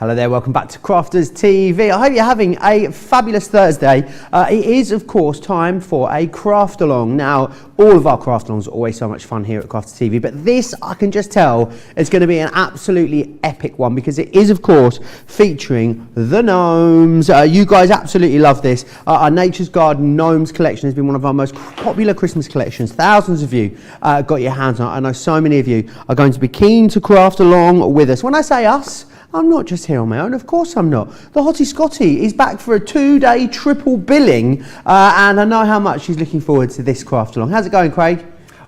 Hello there, welcome back to Crafters TV. I hope you're having a fabulous Thursday. It is, of course, time for a craft along. Now, all of our craft alongs are always so much fun here at Crafters TV, but this, I can just tell, is going to be an absolutely epic one because it is, of course, featuring the Gnomes. You guys absolutely love this. Our Nature's Garden Gnomes collection has been one of our most popular Christmas collections. Thousands of you got your hands on it. I know so many of you are going to be keen to craft along with us. When I say us, I'm not just here on my own, of course I'm not. The Hottie Scotty is back for a 2-day triple billing, and I know how much she's looking forward to this craft along. How's it going, Craig?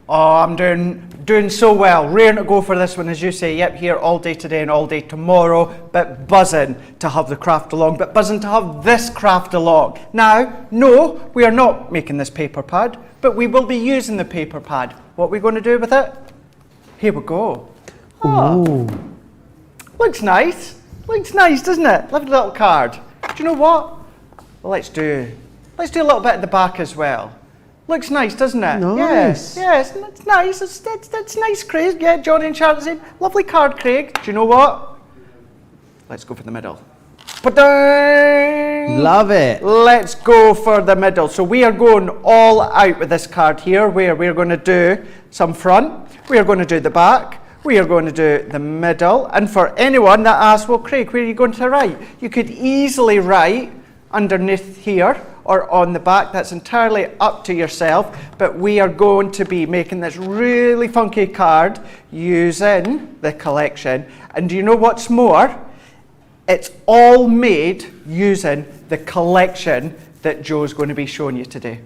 Oh, I'm doing so well. Raring to go for this one, as you say. Yep, here all day today and all day tomorrow, but buzzing to have the craft along, but buzzing to have this craft along. Now, no, we are not making this paper pad, but we will be using the paper pad. What are we going to do with it? Here we go. Oh. Ooh. Looks nice, doesn't it? Lovely little card. Do you know what? Well, let's do a little bit at the back as well. Looks nice, doesn't it? Nice. Yes, it's nice. It's nice, Craig. Yeah, Johnny and Charlotte said, lovely card, Craig. Do you know what? Let's go for the middle. Ba-dang! Love it. Let's go for the middle. So we are going all out with this card here, where we're going to do some front, we are going to do the back, we are going to do the middle. And for anyone that asks, well, Craig, where are you going to write? You could easily write underneath here or on the back. That's entirely up to yourself. But we are going to be making this really funky card using the collection. And do you know what's more? It's all made using the collection that Joe's going to be showing you today.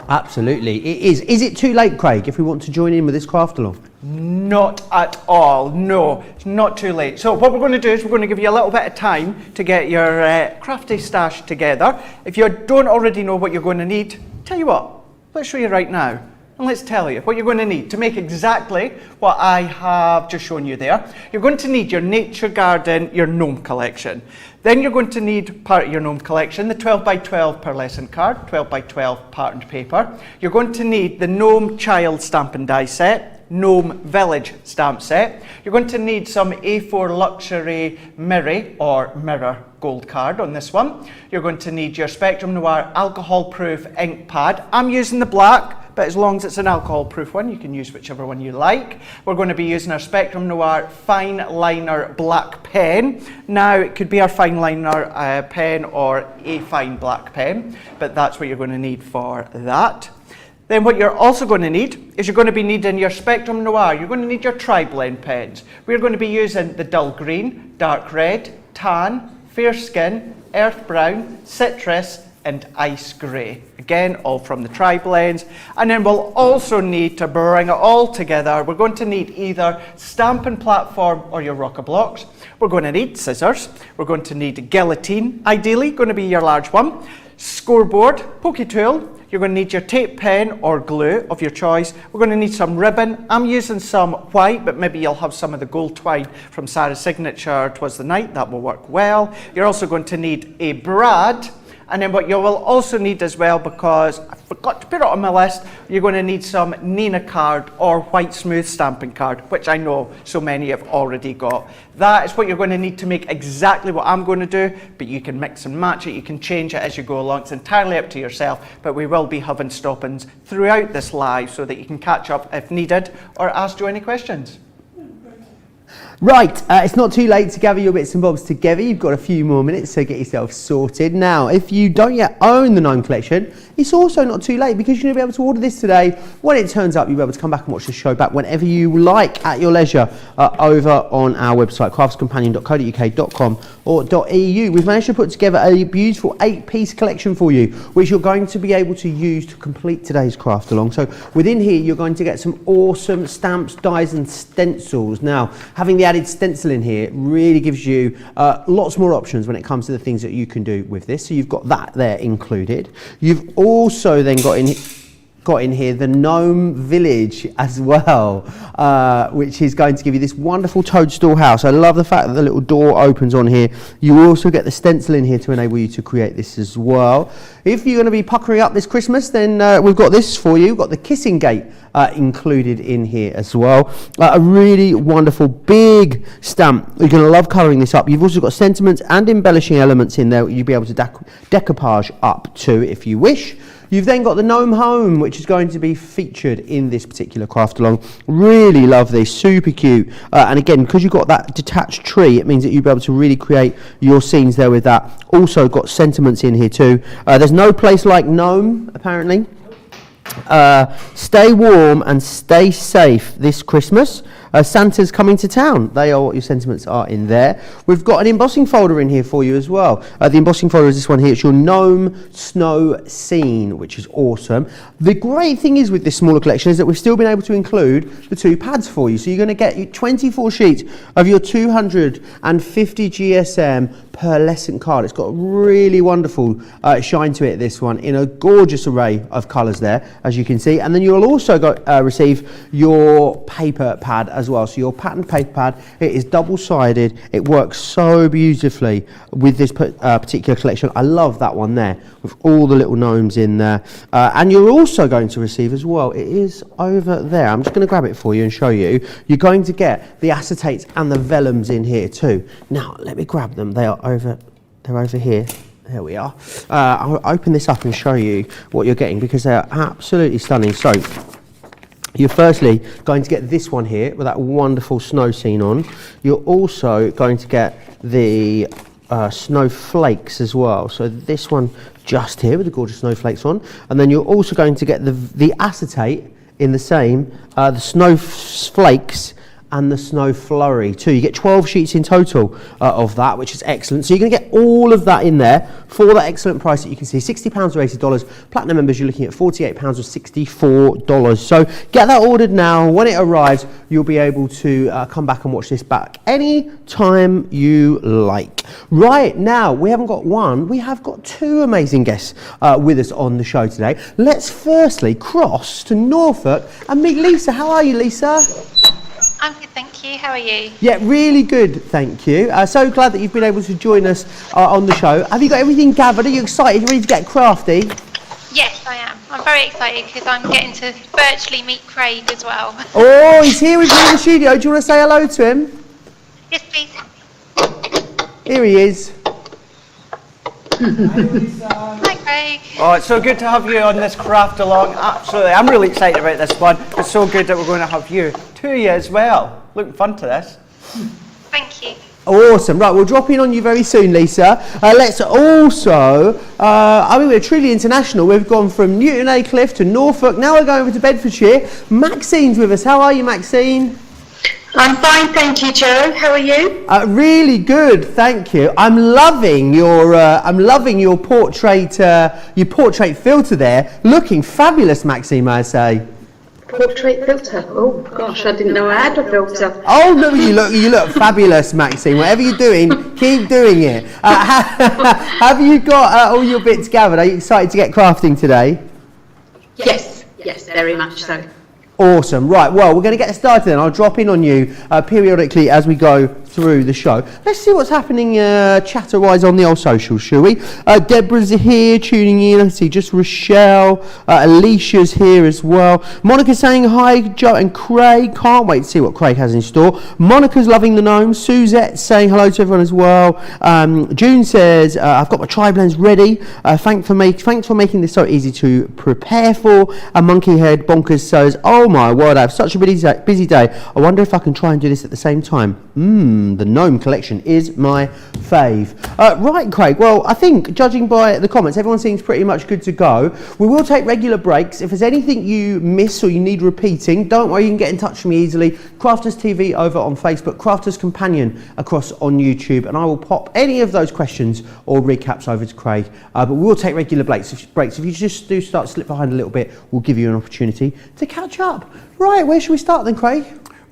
Absolutely, it is. Is it too late, Craig, if we want to join in with this craft along? Not at all, no, it's not too late. So what we're going to do is we're going to give you a little bit of time to get your crafty stash together. If you don't already know what you're going to need, tell you what, let's show you right now. And let's tell you what you're going to need to make exactly what I have just shown you there. You're going to need your Nature Garden, your Gnome collection. Then you're going to need part of your Gnome collection, the 12x12 pearlescent card, 12x12 patterned paper. You're going to need the Gnome Child Stamp and Die set, Gnome Village stamp set. You're going to need some A4 Luxury Mirror gold card on this one. You're going to need your Spectrum Noir alcohol proof ink pad. I'm using the black, but as long as it's an alcohol proof one, you can use whichever one you like. We're going to be using our Spectrum Noir fine liner black pen. Now, it could be our fine liner pen or a fine black pen, but that's what you're going to need for that. Then what you're also going to need is you're going to be needing your Spectrum Noir. You're going to need your tri-blend pens. We're going to be using the dull green, dark red, tan, fair skin, earth brown, citrus, and ice grey. Again, all from the tri-blends. And then we'll also need to bring it all together. We're going to need either Stampin' Platform or your rocker blocks. We're going to need scissors. We're going to need guillotine, ideally going to be your large one. Scoreboard, pokey tool. You're going to need your tape pen or glue of your choice. We're going to need some ribbon. I'm using some white, but maybe you'll have some of the gold twine from Sarah's signature, 'Twas the Night. That will work well. You're also going to need a brad. And then what you will also need as well, because I forgot to put it on my list, you're going to need some Nina card or white smooth stamping card, which I know so many have already got. That is what you're going to need to make exactly what I'm going to do, but you can mix and match it, you can change it as you go along. It's entirely up to yourself, but we will be having stop-ins throughout this live so that you can catch up if needed or ask Joe any questions. Right, it's not too late to gather your bits and bobs together. You've got a few more minutes, so get yourself sorted. Now, if you don't yet own the Gnome collection, it's also not too late because you're going to be able to order this today. When it turns up, you'll be able to come back and watch the show back whenever you like at your leisure over on our website, craftscompanion.co.uk.com or .eu. We've managed to put together a beautiful 8-piece collection for you, which you're going to be able to use to complete today's craft along. So within here, you're going to get some awesome stamps, dies and stencils. Now, having the added stencil in here really gives you lots more options when it comes to the things that you can do with this. So you've got that there included. You've also then got got in here the Gnome Village as well, which is going to give you this wonderful toadstool house. I love the fact that the little door opens on here. You also get the stencil in here to enable you to create this as well. If you're going to be puckering up this Christmas, then we've got this for you. We've got the kissing gate included in here as well. A really wonderful big stamp. You're going to love colouring this up. You've also got sentiments and embellishing elements in there you'll be able to decoupage up to if you wish. You've then got the Gnome Home, which is going to be featured in this particular craft along. Really love this, super cute. And again, because you've got that detached tree, it means that you'll be able to really create your scenes there with that. Also got sentiments in here too. There's no place like Gnome, apparently. Stay warm and stay safe this Christmas. Santa's coming to town. They are what your sentiments are in there. We've got an embossing folder in here for you as well. The embossing folder is this one here. It's your Gnome Snow Scene, which is awesome. The great thing is with this smaller collection is that we've still been able to include the 2 pads for you. So you're going to get 24 sheets of your 250 GSM pearlescent card. It's got a really wonderful shine to it, this one, in a gorgeous array of colours there, as you can see. And then you'll also receive your paper pad as well. So your patterned paper pad, it is double-sided. It works so beautifully with this particular collection. I love that one there with all the little gnomes in there. And you're also going to receive as well, it is over there. I'm just going to grab it for you and show you. You're going to get the acetates and the vellums in here too. Now, let me grab them. They're over here. There we are. I'll open this up and show you what you're getting because they are absolutely stunning. So, you're firstly going to get this one here with that wonderful snow scene on. You're also going to get the snowflakes as well. So this one just here with the gorgeous snowflakes on. And then you're also going to get the acetate in the same, the snowflakes and the snow flurry too. You get 12 sheets in total of that, which is excellent. So you're going to get all of that in there for that excellent price that you can see, £60 or $80. Platinum members, you're looking at £48 or $64. So get that ordered now. When it arrives, you'll be able to come back and watch this back any time you like. Right now, we haven't got one, we have got 2 amazing guests with us on the show today. Let's firstly cross to Norfolk and meet Lisa. How are you, Lisa? I'm good, thank you. How are you? Yeah, really good, thank you. So glad that you've been able to join us on the show. Have you got everything gathered? Are you excited? You ready to get crafty? Yes, I am. I'm very excited because I'm getting to virtually meet Craig as well. Oh, he's here with me in the studio. Do you want to say hello to him? Yes, please. Here he is. Hi, Craig. Oh, it's so good to have you on this craft along. Absolutely. I'm really excited about this one. It's so good that we're going to have you as well. Looking fun to this. Thank you. Awesome. Right, we'll drop in on you very soon, Lisa. Let's also, we're truly international. We've gone from Newton Aycliffe to Norfolk. Now we're going over to Bedfordshire. Maxine's with us. How are you, Maxine? I'm fine, thank you, Joe. How are you? Really good, thank you. I'm loving your portrait filter there. Looking fabulous, Maxine, may I say. Portrait filter. Oh gosh, I didn't know I had a filter. Oh no, you look fabulous, Maxine. Whatever you're doing, keep doing it. Have you got all your bits gathered? Are you excited to get crafting today? Yes, very much so. Awesome. Right, well, we're going to get started then. I'll drop in on you periodically as we go through the show. Let's see what's happening chatter-wise on the old socials, shall we? Deborah's here tuning in. I see just Rochelle. Alicia's here as well. Monica's saying hi, Joe and Craig. Can't wait to see what Craig has in store. Monica's loving the gnomes. Suzette's saying hello to everyone as well. June says, I've got my tri-blends ready. Thanks for making this so easy to prepare for. And Monkeyhead Bonkers says, oh my word, I have such a busy day. I wonder if I can try and do this at the same time. The Gnome collection is my fave. Right, Craig, well, I think, judging by the comments, everyone seems pretty much good to go. We will take regular breaks. If there's anything you miss or you need repeating, don't worry, you can get in touch with me easily. Crafters TV over on Facebook, Crafters Companion across on YouTube, and I will pop any of those questions or recaps over to Craig. But we will take regular breaks. If you just do start to slip behind a little bit, we'll give you an opportunity to catch up. Right, where should we start then, Craig?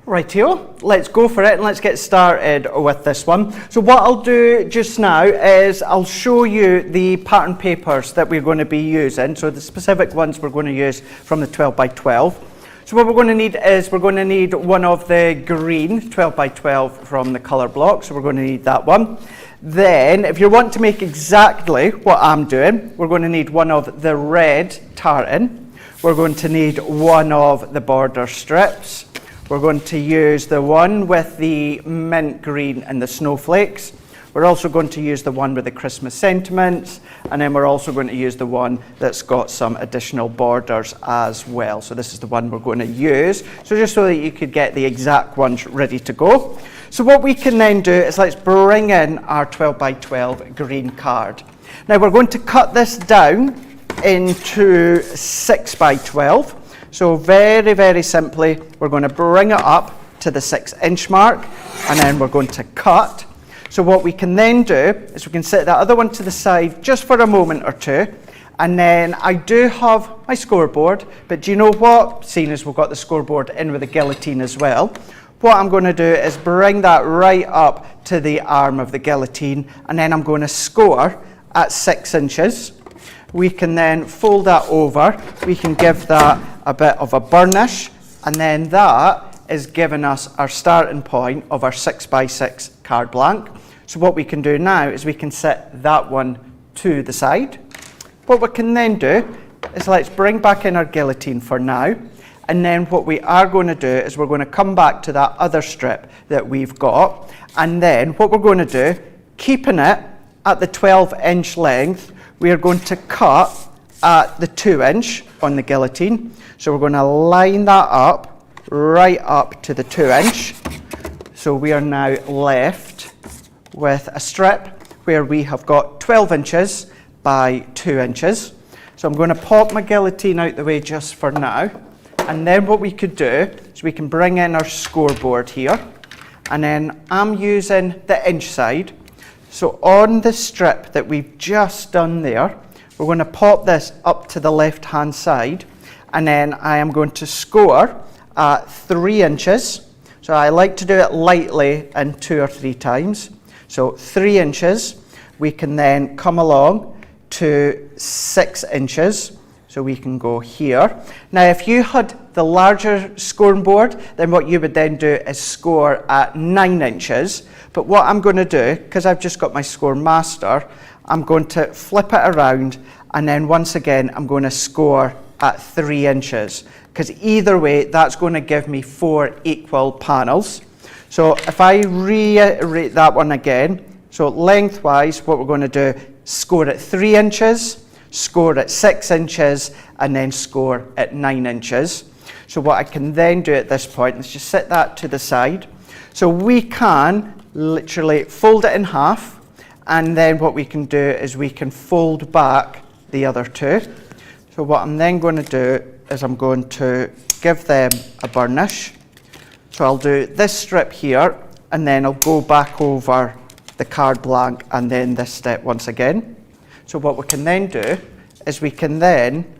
Rightio, let's go for it and let's get started with this one. So what I'll do just now is I'll show you the pattern papers that we're going to be using. So the specific ones we're going to use from the 12 by 12. So what we're going to need is we're going to need one of the green 12 by 12 from the colour block. So we're going to need that one. Then if you want to make exactly what I'm doing, we're going to need one of the red tartan. We're going to need one of the border strips. We're going to use the one with the mint green and the snowflakes. We're also going to use the one with the Christmas sentiments, and then we're also going to use the one that's got some additional borders as well. So this is the one we're going to use. So just so that you could get the exact ones ready to go. So what we can then do is let's bring in our 12 by 12 green card. Now we're going to cut this down into 6 by 12. So very, very simply, we're going to bring it up to the 6-inch mark, and then we're going to cut. So what we can then do is we can set that other one to the side just for a moment or two, and then I do have my scoreboard, but do you know what? Seeing as we've got the scoreboard in with the guillotine as well, what I'm going to do is bring that right up to the arm of the guillotine, and then I'm going to score at 6 inches. We can then fold that over, we can give that a bit of a burnish, and then that is giving us our starting point of our 6 by 6 card blank. So what we can do now is we can set that one to the side. What we can then do is let's bring back in our guillotine for now, and then what we are going to do is we're going to come back to that other strip that we've got, and then what we're going to do, keeping it at the 12-inch length, we are going to cut at the 2-inch on the guillotine. So we're going to line that up right up to the 2-inch. So we are now left with a strip where we have got 12 inches by 2 inches. So I'm going to pop my guillotine out the way just for now. And then what we could do is we can bring in our scoreboard here. And then I'm using the inch side. So on the strip that we've just done there, we're going to pop this up to the left-hand side, and then I am going to score at 3 inches. So I like to do it lightly and 2 or 3 times. So 3 inches, we can then come along to 6 inches. So we can go here. Now if you had the larger scoring board, then what you would then do is score at 9 inches. But what I'm going to do, because I've just got my score master, I'm going to flip it around, and then once again I'm going to score at 3 inches. Because either way, that's going to give me 4 equal panels. So if I reiterate that one again, so lengthwise what we're going to do, score at 3 inches, score at 6 inches, and then score at 9 inches. So what I can then do at this point, let's just set that to the side. So we can literally fold it in half, and then what we can do is we can fold back the other two. So what I'm then going to do is I'm going to give them a burnish. So I'll do this strip here, and then I'll go back over the card blank and then this step once again. So what we can then do is we can then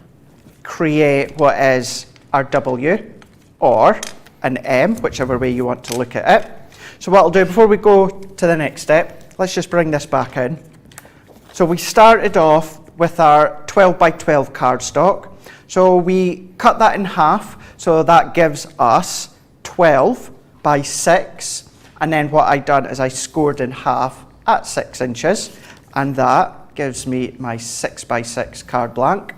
create what is our W or an M, whichever way you want to look at it. So what I'll do before we go to the next step, let's just bring this back in. So we started off with our 12 by 12 cardstock. So we cut that in half, so that gives us 12 by 6. And then what I done is I scored in half at 6 inches, and that gives me my 6 by 6 card blank.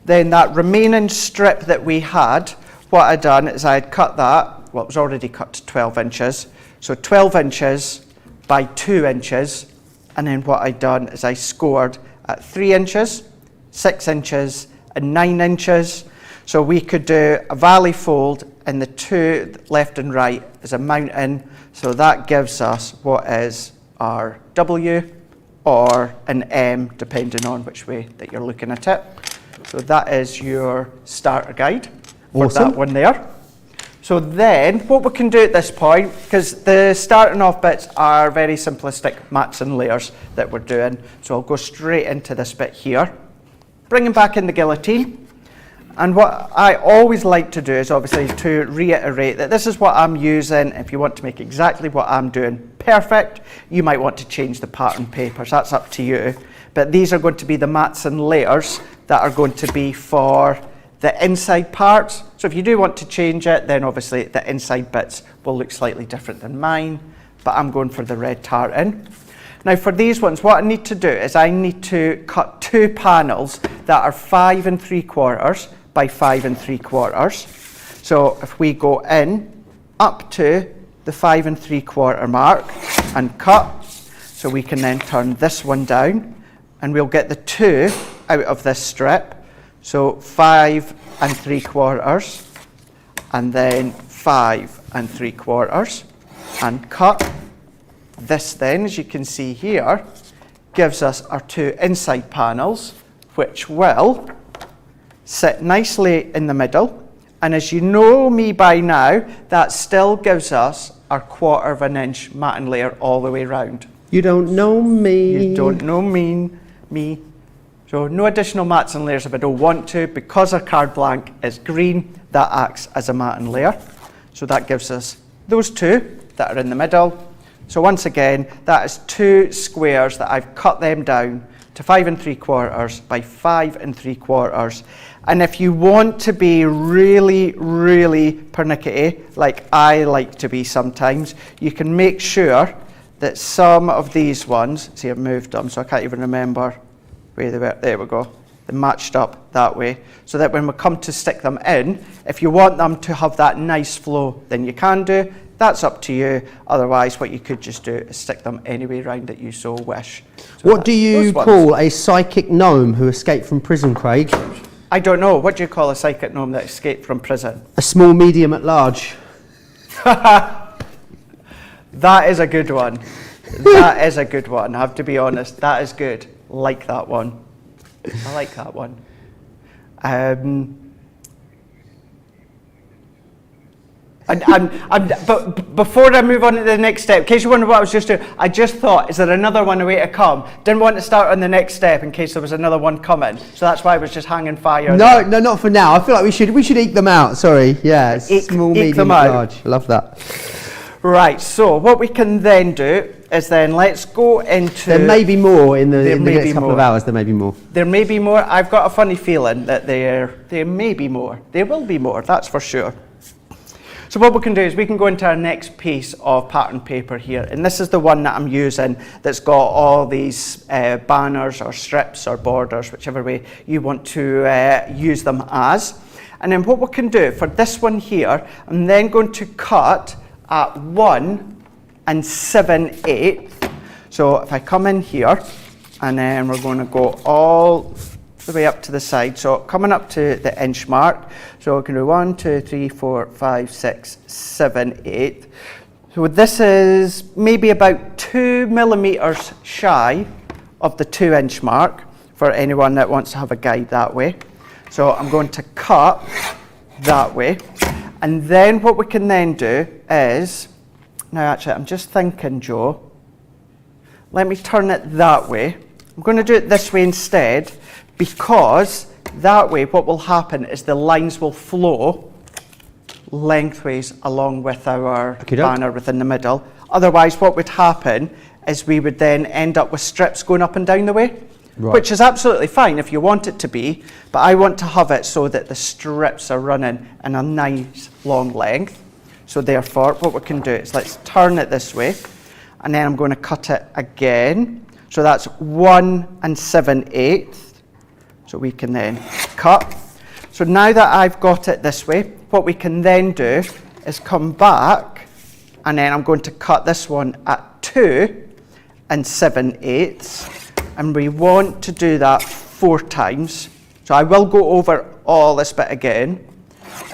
Then that remaining strip that we had, what I'd done is I had cut that, well it was already cut to 12 inches, so 12 inches by 2 inches, and then what I'd done is I scored at 3 inches, 6 inches, and 9 inches. So we could do a valley fold, and the two left and right is a mountain, so that gives us what is our W or an M, depending on which way that you're looking at it. So that is your starter guide for that one there. So then, what we can do at this point, because the starting off bits are very simplistic mats and layers that we're doing, so I'll go straight into this bit here. Bringing back in the guillotine, And what I always like to do is obviously to reiterate that this is what I'm using. If you want to make exactly what I'm doing perfect, you might want to change the pattern papers. That's up to you. But these are going to be the mats and layers that are going to be for the inside parts. So if you do want to change it, then obviously the inside bits will look slightly different than mine, but I'm going for the red tartan. Now for these ones, what I need to do is I need to cut 2 panels that are 5 3/4 by 5 3/4. So if we go in up to the 5 3/4 mark and cut, so we can then turn this one down and we'll get the 2 out of this strip. So 5 3/4 and then 5 3/4 and cut. This then, as you can see here, gives us our 2 inside panels, which will sit nicely in the middle. And as you know me by now, that still gives us our 1/4 inch matten layer all the way round. You don't know me. You don't know me. So no additional mats and layers if I don't want to. Because our card blank is green, that acts as a matten layer. So that gives us those 2 that are in the middle. So once again, that is 2 squares that I've cut them down to 5 3/4 by 5 3/4. And if you want to be really, really pernickety, like I like to be sometimes, you can make sure that some of these ones, see I've moved them, so I can't even remember where they were. There we go. They matched up that way, so that when we come to stick them in, if you want them to have that nice flow, then you can do. That's up to you. Otherwise, what you could just do is stick them any way round that you so wish. So What do you call a psychic gnome who escaped from prison, Craig? I don't know. What do you call a psychic gnome that escaped from prison? A small, medium at large. That is a good one. That is a good one. I have to be honest. That is good. Like that one. I like that one. But before I move on to the next step, in case you wonder what I was just doing, I just thought, is there another one away to come? Didn't want to start on the next step in case there was another one coming. So that's why I was just hanging fire. No, not for now. I feel like we should eke them out. Sorry. Yeah, small, medium, large. I love that. Right, so what we can then do is then let's go into... There may be more in the next couple of hours. There may be more. There may be more. I've got a funny feeling that there may be more. There will be more, that's for sure. So what we can do is we can go into our next piece of pattern paper here, and this is the one that I'm using that's got all these banners or strips or borders, whichever way you want to use them as. And then what we can do for this one here, I'm then going to cut at 1 7/8. So if I come in here, and then we're going to go all the way up to the side, so coming up to the inch mark, so we can do 1 2 3 4 5 6 7 8. So this is maybe about 2 millimeters shy of the 2 inch mark for anyone that wants to have a guide that way. So I'm going to cut that way, and then what we can then do is, now actually I'm just thinking, Joe, let me turn it that way. I'm going to do it this way instead, because that way what will happen is the lines will flow lengthways along with our banner within the middle. Otherwise what would happen is we would then end up with strips going up and down the way, which is absolutely fine if you want it to be, but I want to have it so that the strips are running in a nice long length. So therefore what we can do is let's turn it this way, and then I'm going to cut it again. So that's 1 7/8. So we can then cut. So now that I've got it this way, what we can then do is come back, and then I'm going to cut this one at 2 7/8. And we want to do that 4 times. So I will go over all this bit again.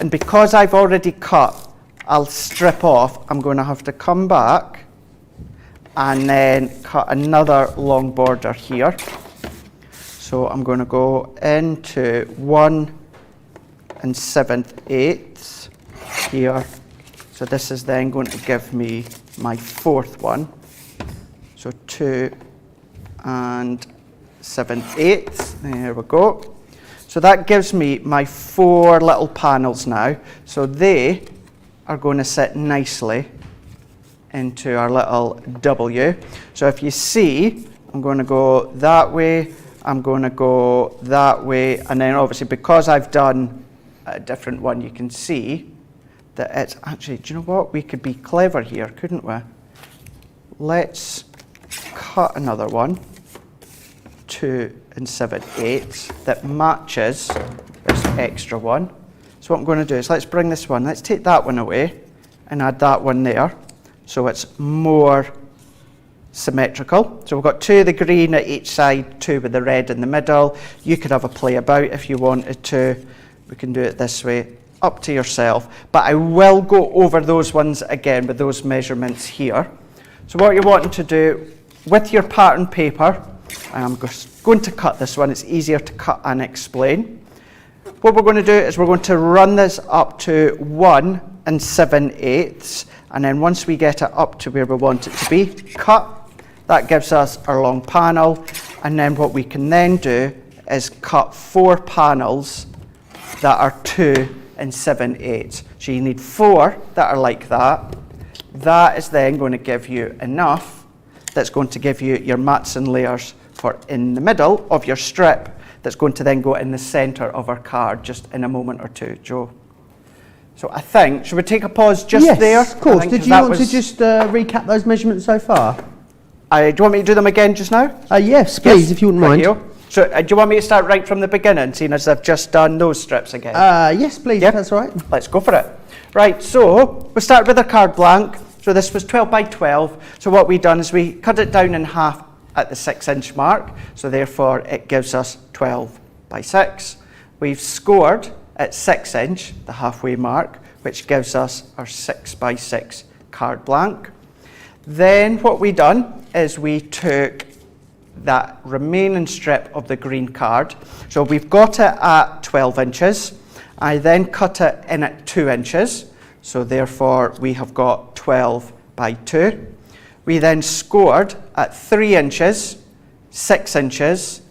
And because I've already cut, I'll strip off. I'm going to have to come back and then cut another long border here. So I'm going to go into 1 7/8 here. So this is then going to give me my 4th one. So 2 7/8. There we go. So that gives me my 4 little panels now. So they are going to sit nicely into our little W. So if you see, I'm going to go that way, I'm going to go that way, and then obviously because I've done a different one, you can see that it's actually, do you know what? We could be clever here, couldn't we? Let's cut another one, 2 7/8, that matches this extra one. So what I'm going to do is let's bring this one, let's take that one away and add that one there, so it's more symmetrical. So we've got 2 of the green at each side, 2 with the red in the middle. You could have a play about if you wanted to. We can do it this way, up to yourself. But I will go over those ones again with those measurements here. So what you're wanting to do with your pattern paper, I'm just going to cut this one, it's easier to cut and explain. What we're going to do is we're going to run this up to 1 7/8, and then once we get it up to where we want it to be, cut. That gives us our long panel, and then what we can then do is cut 4 panels that are 2 7/8. So you need 4 that are like that. That is then going to give you enough that's going to give you your mats and layers for in the middle of your strip that's going to then go in the centre of our card just in a moment or two, Joe. So I think, should we take a pause just yes, there? Yes, of course. Did you want to just recap those measurements so far? Do you want me to do them again just now? Yes, please, yes, if you wouldn't mind. So do you want me to start right from the beginning, seeing as I've just done those strips again? Yes, please, yep. That's all right. Let's go for it. Right, so we start with our card blank. So this was 12 by 12. So what we've done is we cut it down in half at the 6-inch mark. So therefore it gives us 12 by 6. We've scored at 6-inch, the halfway mark, which gives us our 6 by 6 card blank. Then what we done is we took that remaining strip of the green card. So we've got it at 12 inches. I then cut it in at 2 inches. So therefore we have got 12 by 2. We then scored at 3 inches, 6 inches,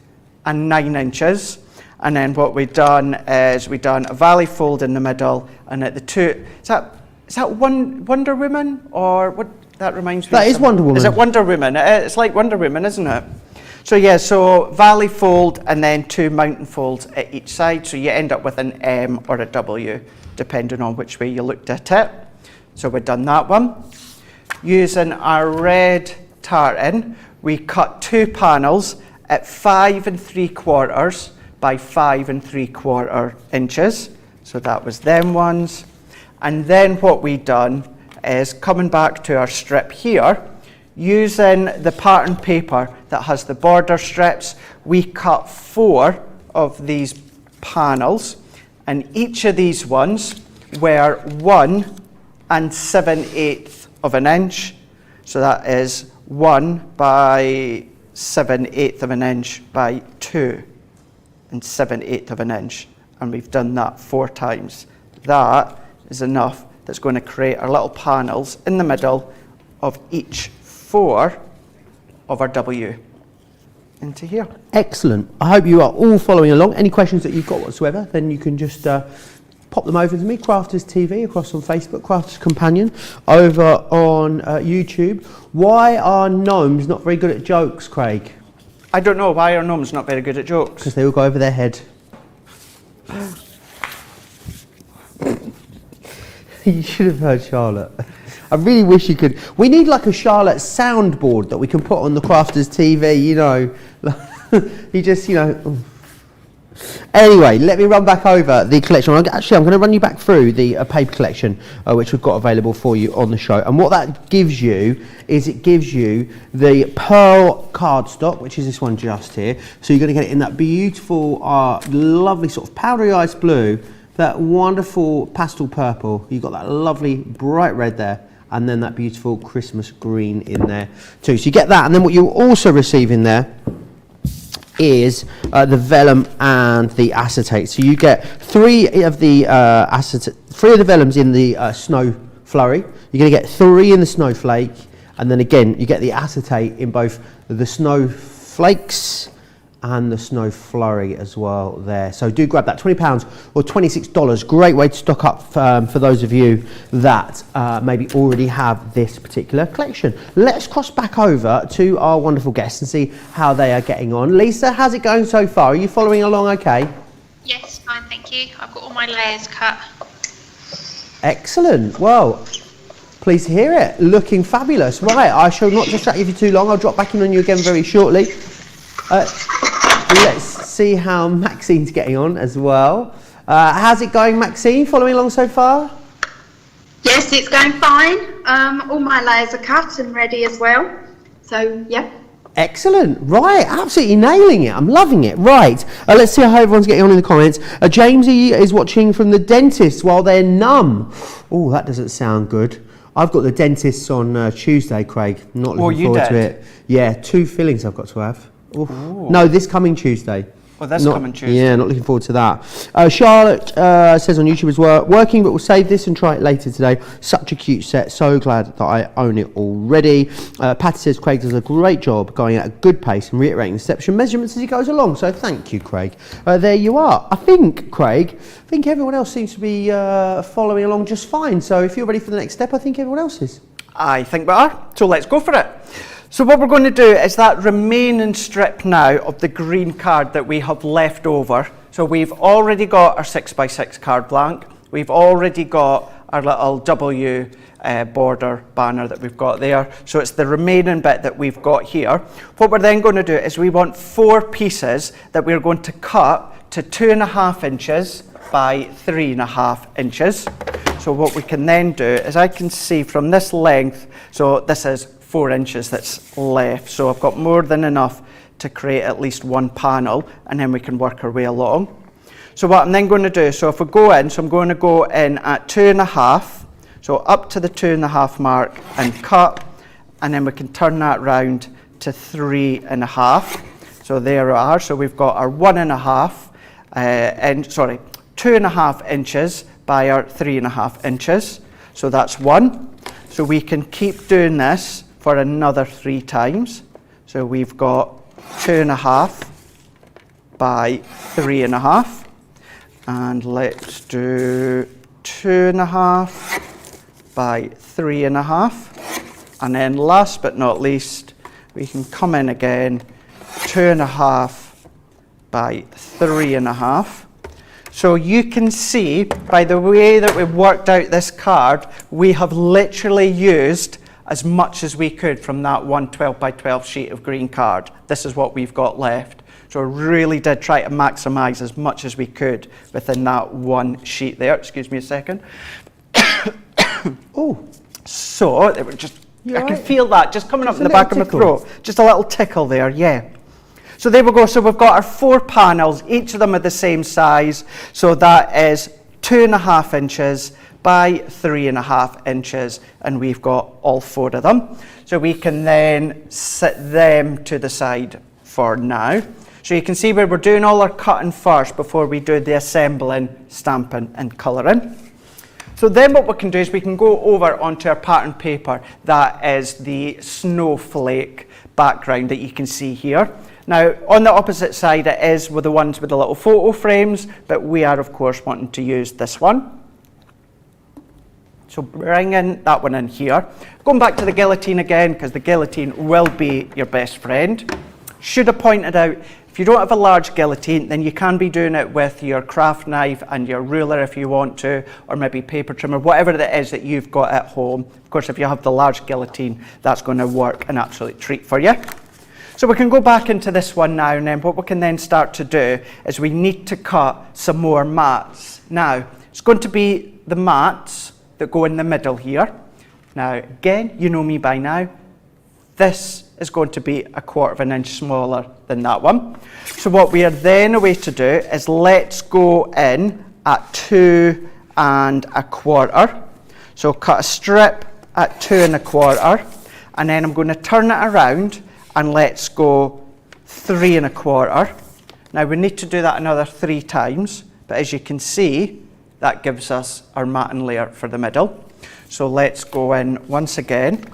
and 9 inches. And then what we've done is we've done a valley fold in the middle, and at the 2, is that Wonder Woman, or what? That reminds me. That is Wonder Woman. Is it Wonder Woman? It's like Wonder Woman, isn't it? So yeah, so valley fold and then 2 mountain folds at each side. So you end up with an M or a W, depending on which way you looked at it. So we've done that one. Using our red tartan, we cut 2 panels at 5 3/4 by 5 3/4 inches. So that was them ones. And then what we done is coming back to our strip here, using the pattern paper that has the border strips, we cut 4 of these panels, and each of these ones were 1 7/8 of an inch. So that is 1 by 7/8 of an inch by 2 7/8 of an inch. And we've done that 4 times. That is enough that's going to create our little panels in the middle of each 4 of our W into here. Excellent. I hope you are all following along. Any questions that you've got whatsoever, then you can just pop them over to me, Crafters TV, across on Facebook, Crafters Companion, over on YouTube. Why are gnomes not very good at jokes, Craig? I don't know. Why are gnomes not very good at jokes? Because they all go over their head. You should have heard Charlotte. I really wish you could. We need like a Charlotte soundboard that we can put on the Crafters TV, you know. You just, you know. Anyway, let me run back over the collection. Actually, I'm going to run you back through the paper collection which we've got available for you on the show. And what that gives you is it gives you the pearl cardstock, which is this one just here. So you're going to get it in that beautiful, lovely sort of powdery ice blue, that wonderful pastel purple. You've got that lovely bright red there, and then that beautiful Christmas green in there too. So you get that, and then what you'll also receive in there is the vellum and the acetate. So you get 3 of the acetate, 3 of the vellums in the snow flurry. You're going to get 3 in the snowflake, and then again you get the acetate in both the snowflakes and the snow flurry as well there. So do grab that, £20 or $26. Great way to stock up for those of you that maybe already have this particular collection. Let's cross back over to our wonderful guests and see how they are getting on. Lisa, how's it going so far? Are you following along okay? Yes, fine, thank you. I've got all my layers cut. Excellent. Well, pleased to hear it. Looking fabulous. Right, I shall not distract you for too long. I'll drop back in on you again very shortly. Let's see how Maxine's getting on as well. How's it going, Maxine? Following along so far? Yes, it's going fine. All my layers are cut and ready as well. So, yeah. Excellent. Right, absolutely nailing it. I'm loving it. Right, let's see how everyone's getting on in the comments. Jamesy is watching from the dentist while they're numb. Oh, that doesn't sound good. I've got the dentist on Tuesday, Craig. Not looking forward to it. Yeah, 2 fillings I've got to have. No, this coming Tuesday. Oh, that's coming Tuesday. Yeah, not looking forward to that. Charlotte says on YouTube as well, working, but we'll save this and try it later today. Such a cute set. So glad that I own it already. Patty says Craig does a great job going at a good pace and reiterating the steps and measurements as he goes along. So thank you, Craig. There you are. I think, Craig, everyone else seems to be following along just fine. So if you're ready for the next step, I think everyone else is. I think we are. So let's go for it. So what we're going to do is that remaining strip now of the green card that we have left over. So we've already got our 6x6 card blank. We've already got our little W border banner that we've got there. So it's the remaining bit that we've got here. What we're then going to do is we want 4 pieces that we're going to cut to 2.5 inches by 3.5 inches. So what we can then do is I can see from this length, so this is 4 inches that's left. So I've got more than enough to create at least one panel, and then we can work our way along. So what I'm then going to do, so if we go in, so I'm going to go in at 2.5, so up to the 2.5 mark and cut, and then we can turn that round to 3.5. So there we are. So we've got our 2.5 inches by our 3.5 inches. So that's 1. So we can keep doing this for another 3 times. So we've got 2.5 by 3.5. And let's do 2.5 by 3.5. And then last but not least, we can come in again, 2.5 by 3.5. So you can see by the way that we've worked out this card, we have literally used as much as we could from that one 12 by 12 sheet of green card. This is what we've got left. So we really did try to maximise as much as we could within that one sheet there. Excuse me a second. Oh, so it was just, I can feel that just coming up in the back of my throat. Just a little tickle there, yeah. So there we go. So we've got our 4 panels, each of them are the same size. So that is 2.5 inches by 3.5 inches, and we've got all 4 of them. So we can then set them to the side for now. So you can see where we're doing all our cutting first before we do the assembling, stamping and colouring. So then what we can do is we can go over onto our pattern paper. That is the Snowflake background that you can see here. Now, on the opposite side, it is with the ones with the little photo frames, but we are, of course, wanting to use this one. So bringing that one in here. Going back to the guillotine again, because the guillotine will be your best friend. Should have pointed out, if you don't have a large guillotine, then you can be doing it with your craft knife and your ruler if you want to, or maybe paper trimmer, whatever it is that you've got at home. Of course, if you have the large guillotine, that's going to work an absolute treat for you. So we can go back into this one now, and then what we can then start to do is we need to cut some more mats. Now, it's going to be the mats that go in the middle here. Now, again, you know me by now. This is going to be 1/4 inch smaller than that one. So what we are then away to do is let's go in at 2 1/4. So cut a strip at 2 1/4, and then I'm going to turn it around and let's go 3 1/4. Now we need to do that another 3 times, but as you can see, that gives us our matting layer for the middle. So let's go in once again.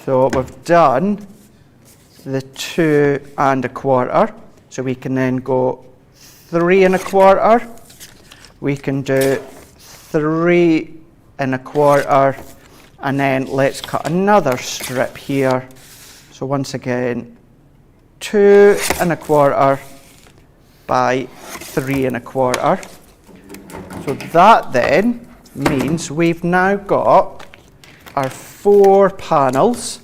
So we've done the 2 1/4. So we can then go 3 1/4. We can do 3 1/4, and then let's cut another strip here. So once again, 2 1/4 by 3 1/4. So that then means we've now got our 4 panels,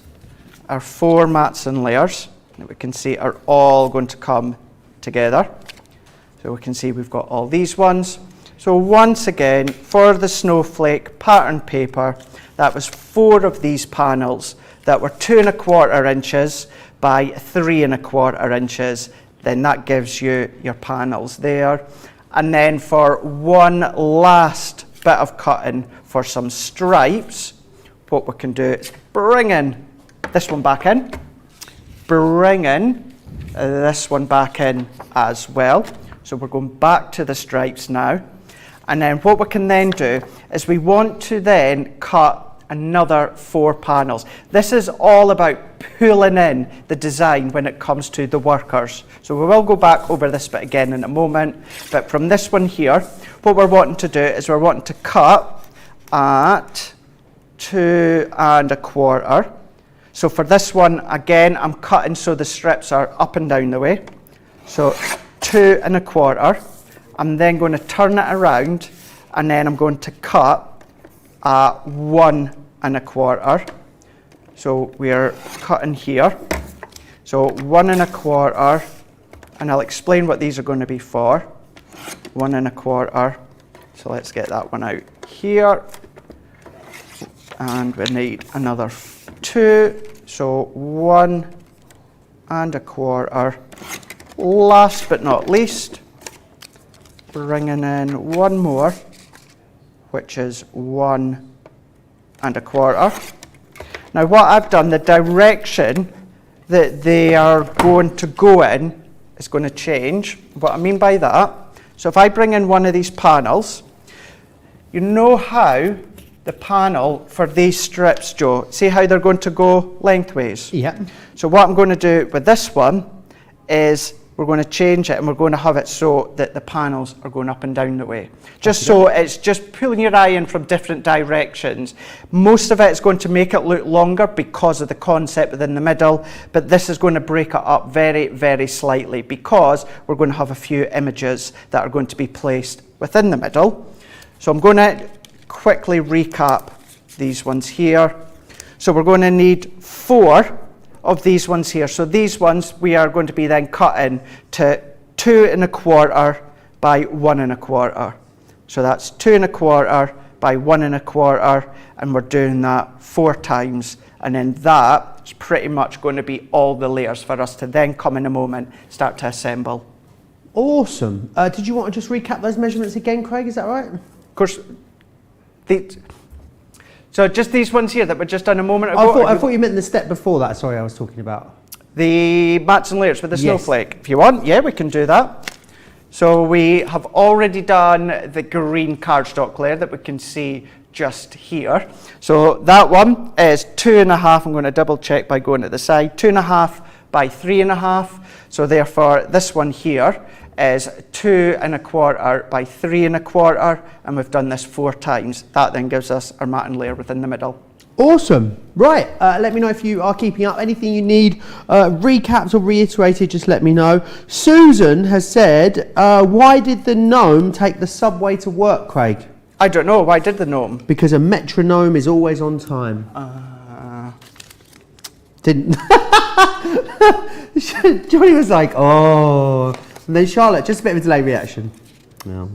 our 4 mats and layers that we can see are all going to come together. So we can see we've got all these ones. So once again, for the Snowflake pattern paper, that was 4 of these panels that were 2 1/4 inches by 3 1/4 inches. Then that gives you your panels there. And then for one last bit of cutting for some stripes, what we can do is bring in this one back in, bring in this one back in as well. So we're going back to the stripes now. And then what we can then do is we want to then cut another 4 panels. This is all about pulling in the design when it comes to the workers. So we will go back over this bit again in a moment. But from this one here, what we're wanting to do is we're wanting to cut at 2 1/4. So for this one, again, I'm cutting so the strips are up and down the way. So 2 1/4. I'm then going to turn it around, and then I'm going to cut at 1 1/4. So we're cutting here. So 1 1/4, and I'll explain what these are going to be for. 1 1/4. So let's get that one out here. And we need another 2. So 1 1/4. Last but not least, bringing in one more, which is 1 1/4. Now what I've done, the direction that they are going to go in is going to change. What I mean by that, so if I bring in one of these panels, you know how the panel for these strips, Joe, see how they're going to go lengthways? Yeah. So what I'm going to do with this one is we're going to change it, and we're going to have it so that the panels are going up and down the way. Just so it's just pulling your eye in from different directions. Most of it is going to make it look longer because of the concept within the middle, but this is going to break it up very, very slightly because we're going to have a few images that are going to be placed within the middle. So I'm going to quickly recap these ones here. So we're going to need 4 of these ones here. So these ones we are going to be then cutting to 2 1/4 by 1 1/4. So that's 2 1/4 by 1 1/4, and we're doing that 4 times, and then that's pretty much going to be all the layers for us to then come in a moment start to assemble. Awesome. Did you want to just recap those measurements again, Craig? Is that right? Of course. So just these ones here that were just done a moment ago? I thought you meant the step before that. Sorry, I was talking about. The mats and layers with the Yes. Snowflake. If you want, yeah, we can do that. So we have already done the green cardstock layer that we can see just here. So that one is 2 1/2. I'm going to double check by going to the side. 2 1/2 by 3 1/2. So therefore, this one here is 2 1/4 by 3 1/4, and we've done this 4 times. That then gives us our mat and layer within the middle. Awesome. Right, let me know if you are keeping up. Anything you need recapped or reiterated, just let me know. Susan has said, why did the gnome take the subway to work, Craig? I don't know. Why did the gnome? Because a metronome is always on time. Didn't. Johnny was like, oh. And then Charlotte, just a bit of a delayed reaction. No.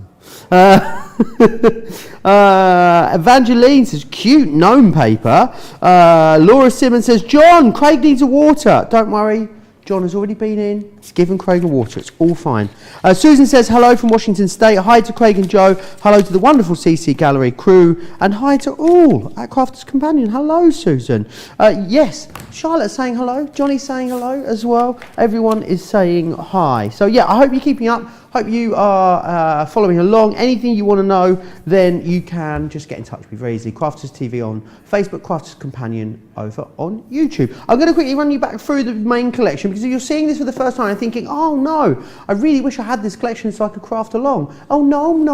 Evangeline says, cute gnome paper. Laura Simmons says, John, Craig needs a water. Don't worry, John has already been in. He's given Craig a water. It's all fine. Susan says, hello from Washington State. Hi to Craig and Joe. Hello to the wonderful CC Gallery crew. And hi to all at Crafters Companion. Hello, Susan. Yes, Charlotte's saying hello. Johnny's saying hello as well. Everyone is saying hi. So, yeah, I hope you're keeping up. Hope you are following along. Anything you want to know, then you can just get in touch with me very easily. Crafters TV on Facebook, Crafters Companion over on YouTube. I'm going to quickly run you back through the main collection, because if you're seeing this for the first time, I thinking, oh no, I really wish I had this collection so I could craft along. Oh, gnome.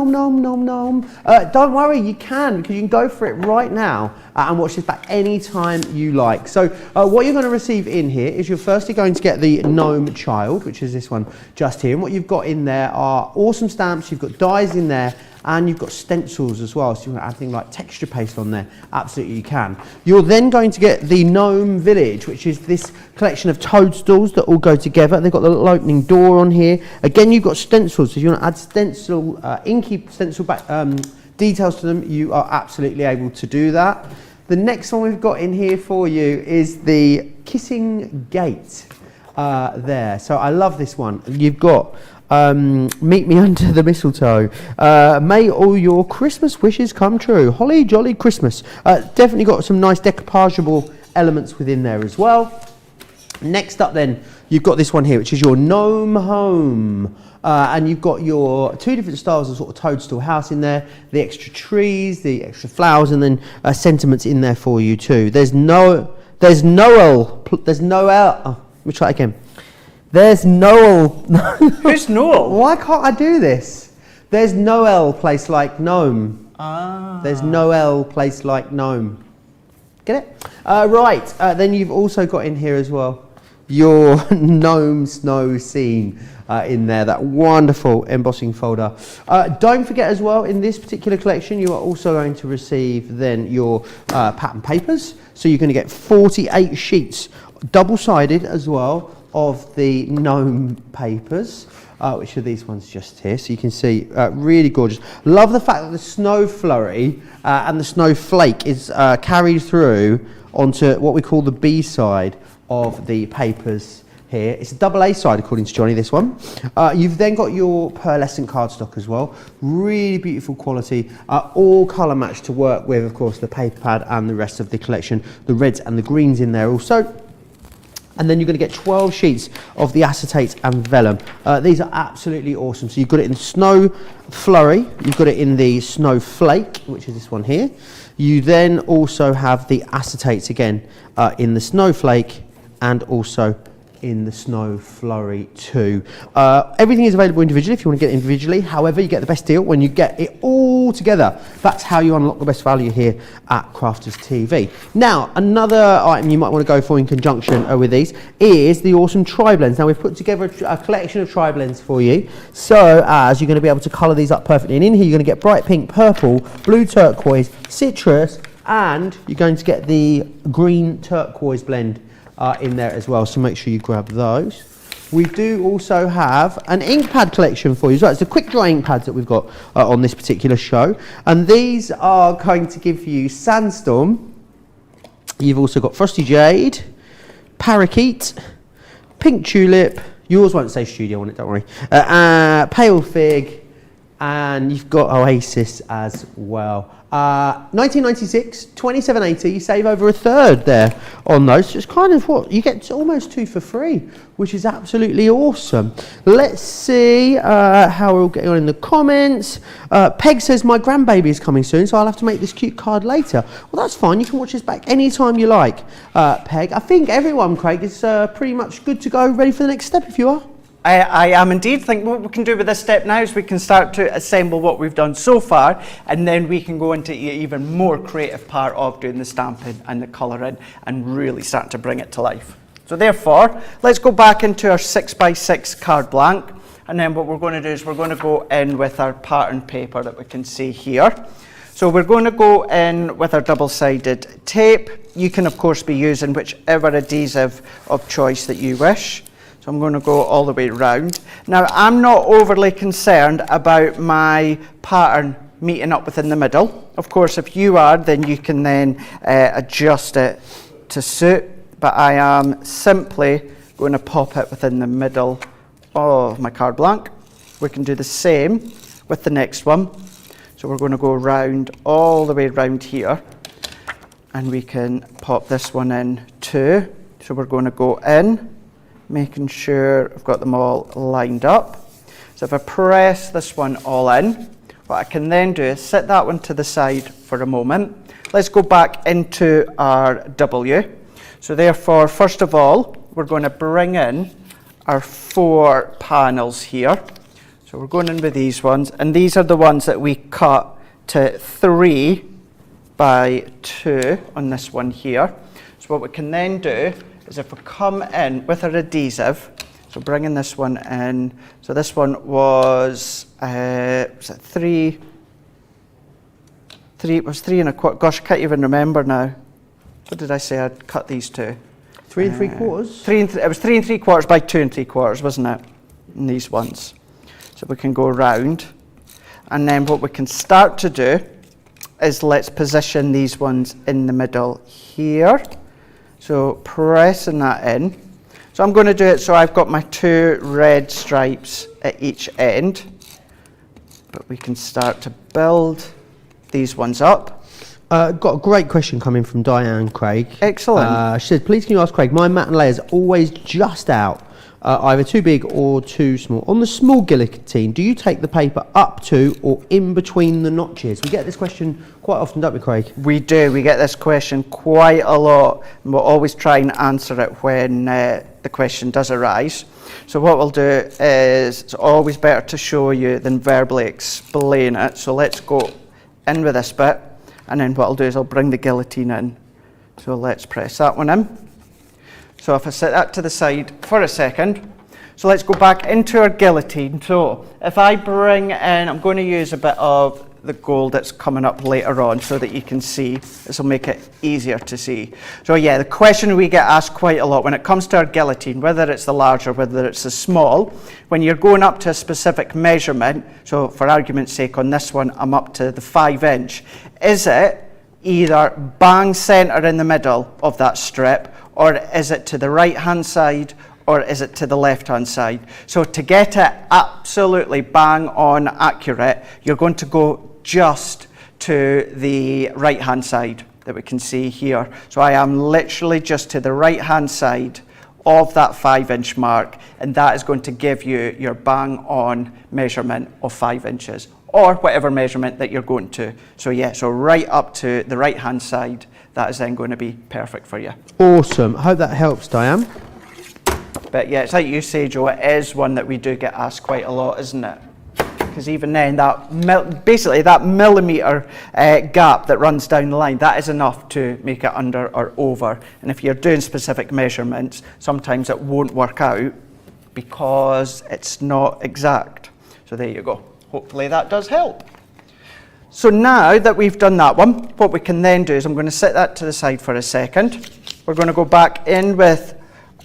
Don't worry, you can, because you can go for it right now and watch this back anytime you like. So what you're going to receive in here is you're firstly going to get the Gnome Child, which is this one just here. And what you've got in there are awesome stamps, you've got dies in there, and you've got stencils as well, so you want to add things like texture paste on there, absolutely you can. You're then going to get the Gnome Village, which is this collection of toadstools that all go together. They've got the little opening door on here. Again, you've got stencils, so if you want to add stencil, inky stencil back, details to them, you are absolutely able to do that. The next one we've got in here for you is the Kissing Gate there. So I love this one. You've got meet me under the mistletoe. May all your Christmas wishes come true. Holly jolly Christmas. Definitely got some nice decoupageable elements within there as well. Next up then, you've got this one here, which is your Gnome Home. And you've got your two different styles of sort of toadstool house in there, the extra trees, the extra flowers, and then sentiments in there for you too. There's Noel. Let me try it again. There's Noel. Who's Noel? Why can't I do this? There's Noel place like gnome. There's Noel place like gnome. Get it? Right. Then you've also got in here as well your Gnome Snow Scene in there, that wonderful embossing folder. Don't forget as well, in this particular collection, you are also going to receive then your pattern papers. So you're going to get 48 sheets, double-sided as well, of the gnome papers, which are these ones just here. So you can see, really gorgeous. Love the fact that the snow flurry and the snowflake is carried through onto what we call the B side of the papers here. It's a double A side, according to Johnny, this one. You've then got your pearlescent cardstock as well. Really beautiful quality, all colour matched to work with, of course, the paper pad and the rest of the collection. The reds and the greens in there also. And then you're going to get 12 sheets of the acetate and vellum. These are absolutely awesome. So you've got it in the Snow Flurry, you've got it in the Snowflake, which is this one here. You then also have the acetates again in the Snowflake and also in the Snow Flurry too. Everything is available individually if you want to get it individually. However, you get the best deal when you get it all together. That's how you unlock the best value here at Crafters TV. Now, another item you might want to go for in conjunction with these is the awesome tri-blends. Now, we've put together a collection of tri-blends for you, so as you're going to be able to colour these up perfectly. And in here, you're going to get bright pink, purple, blue turquoise, citrus, and you're going to get the green turquoise blend in there as well, so make sure you grab those. We do also have an ink pad collection for you as well. It's the quick dry ink pads that we've got on this particular show, and these are going to give you Sandstorm. You've also got Frosty Jade, Parakeet, Pink Tulip. Yours won't say studio on it, don't worry. Pale Fig, and you've got Oasis as well. 1996, 27.80, you save over a third there on those. So it's kind of what you get, almost two for free, which is absolutely awesome. Let's see how we're all getting on in the comments. Peg says my grandbaby is coming soon, so I'll have to make this cute card later. Well, that's fine. You can watch this back anytime you like, Peg. I think everyone, Craig, is pretty much good to go, ready for the next step if you are. I am indeed. Think what we can do with this step now is we can start to assemble what we've done so far, and then we can go into the even more creative part of doing the stamping and the colouring and really start to bring it to life. So therefore, let's go back into our 6x6 card blank, and then what we're going to do is we're going to go in with our pattern paper that we can see here. So we're going to go in with our double-sided tape. You can of course be using whichever adhesive of choice that you wish. So I'm going to go all the way round. Now, I'm not overly concerned about my pattern meeting up within the middle. Of course, if you are, then you can then adjust it to suit. But I am simply going to pop it within the middle of my card blank. We can do the same with the next one. So we're going to go round, all the way round here. And we can pop this one in too. So we're going to go in, making sure I've got them all lined up. So if I press this one all in, what I can then do is set that one to the side for a moment. Let's go back into our W. So therefore, first of all, we're going to bring in our 4 panels here. So we're going in with these ones, and these are the ones that we cut to 3 by 2 on this one here. So what we can then do is if we come in with our adhesive, so bringing this one in, so this one was it 3 3 1/4. Gosh, I can't even remember now. What did I say I'd cut these to? 3 3/4. It was 3 3/4 by 2 3/4, wasn't it? And these ones. So we can go round. And then what we can start to do is let's position these ones in the middle here. So pressing that in. So I'm going to do it so I've got my 2 red stripes at each end. But we can start to build these ones up. Got a great question coming from Diane Craig. Excellent. She said, please can you ask Craig, my mat and layers are always just out, either too big or too small. On the small guillotine, do you take the paper up to or in between the notches? We get this question quite often, don't we, Craig? We do. We get this question quite a lot, and we'll always try and answer it when the question does arise. So what we'll do is, it's always better to show you than verbally explain it. So let's go in with this bit, and then what I'll do is I'll bring the guillotine in. So let's press that one in. So if I set that to the side for a second, so let's go back into our guillotine. So if I bring in, I'm going to use a bit of the gold that's coming up later on so that you can see. This will make it easier to see. So yeah, the question we get asked quite a lot when it comes to our guillotine, whether it's the large or whether it's the small, when you're going up to a specific measurement, so for argument's sake on this one, I'm up to the 5-inch, is it either bang centre in the middle of that strip, or is it to the right hand side, or is it to the left hand side? So to get it absolutely bang on accurate, you're going to go just to the right hand side that we can see here. So I am literally just to the right hand side of that 5-inch mark, and that is going to give you your bang on measurement of 5 inches, or whatever measurement that you're going to. So yeah, so right up to the right hand side, that is then going to be perfect for you. Awesome. I hope that helps, Diane. But yeah, it's like you say, Joe, it is one that we do get asked quite a lot, isn't it? Because even then, basically that millimetre gap that runs down the line, that is enough to make it under or over. And if you're doing specific measurements, sometimes it won't work out because it's not exact. So there you go. Hopefully that does help. So now that we've done that one, what we can then do is I'm going to set that to the side for a second. We're going to go back in with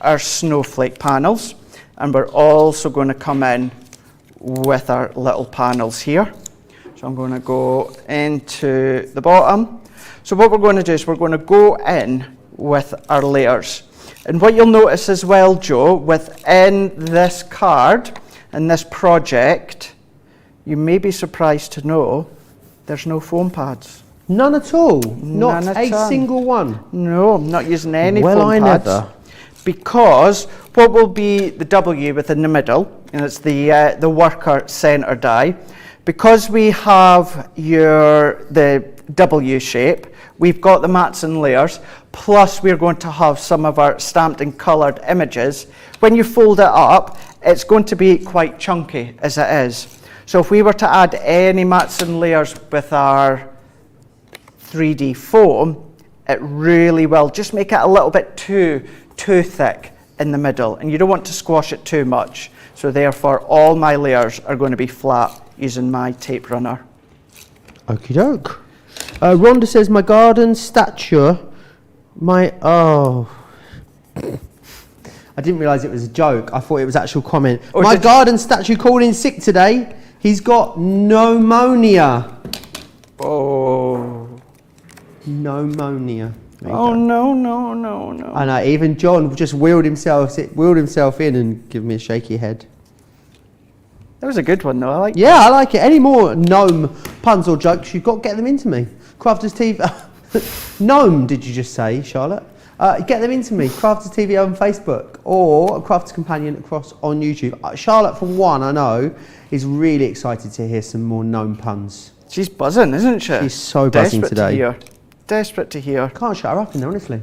our snowflake panels, and we're also going to come in with our little panels here. So I'm going to go into the bottom. So what we're going to do is we're going to go in with our layers. And what you'll notice as well, Joe, within this card and this project, you may be surprised to know there's no foam pads. None at all? Not None a single one? No, I'm not using any foam Well, I pads. never. Because what will be the W within the middle, and it's the worker center die, because we have the W shape, we've got the mats and layers, plus we're going to have some of our stamped and coloured images. When you fold it up, it's going to be quite chunky as it is. So if we were to add any mats and layers with our 3D foam, it really will just make it a little bit too thick in the middle, and you don't want to squash it too much. So therefore all my layers are going to be flat using my tape runner. Okie doke. Rhonda says, my garden statue, I didn't realise it was a joke. I thought it was actual comment. Or my garden statue called in sick today. He's got pneumonia. Oh. Pneumonia. Oh, no. I know, even John just wheeled himself in and gave me a shaky head. That was a good one, though. I like it. Any more gnome puns or jokes, you've got to get them into me. Crafters TV. Gnome, did you just say, Charlotte? Get them into me. Crafters TV on Facebook or Crafters Companion across on YouTube. Charlotte, for one, I know, is really excited to hear some more gnome puns. She's buzzing, isn't she? She's so buzzing today. Desperate to hear. Can't shut her up in there, honestly.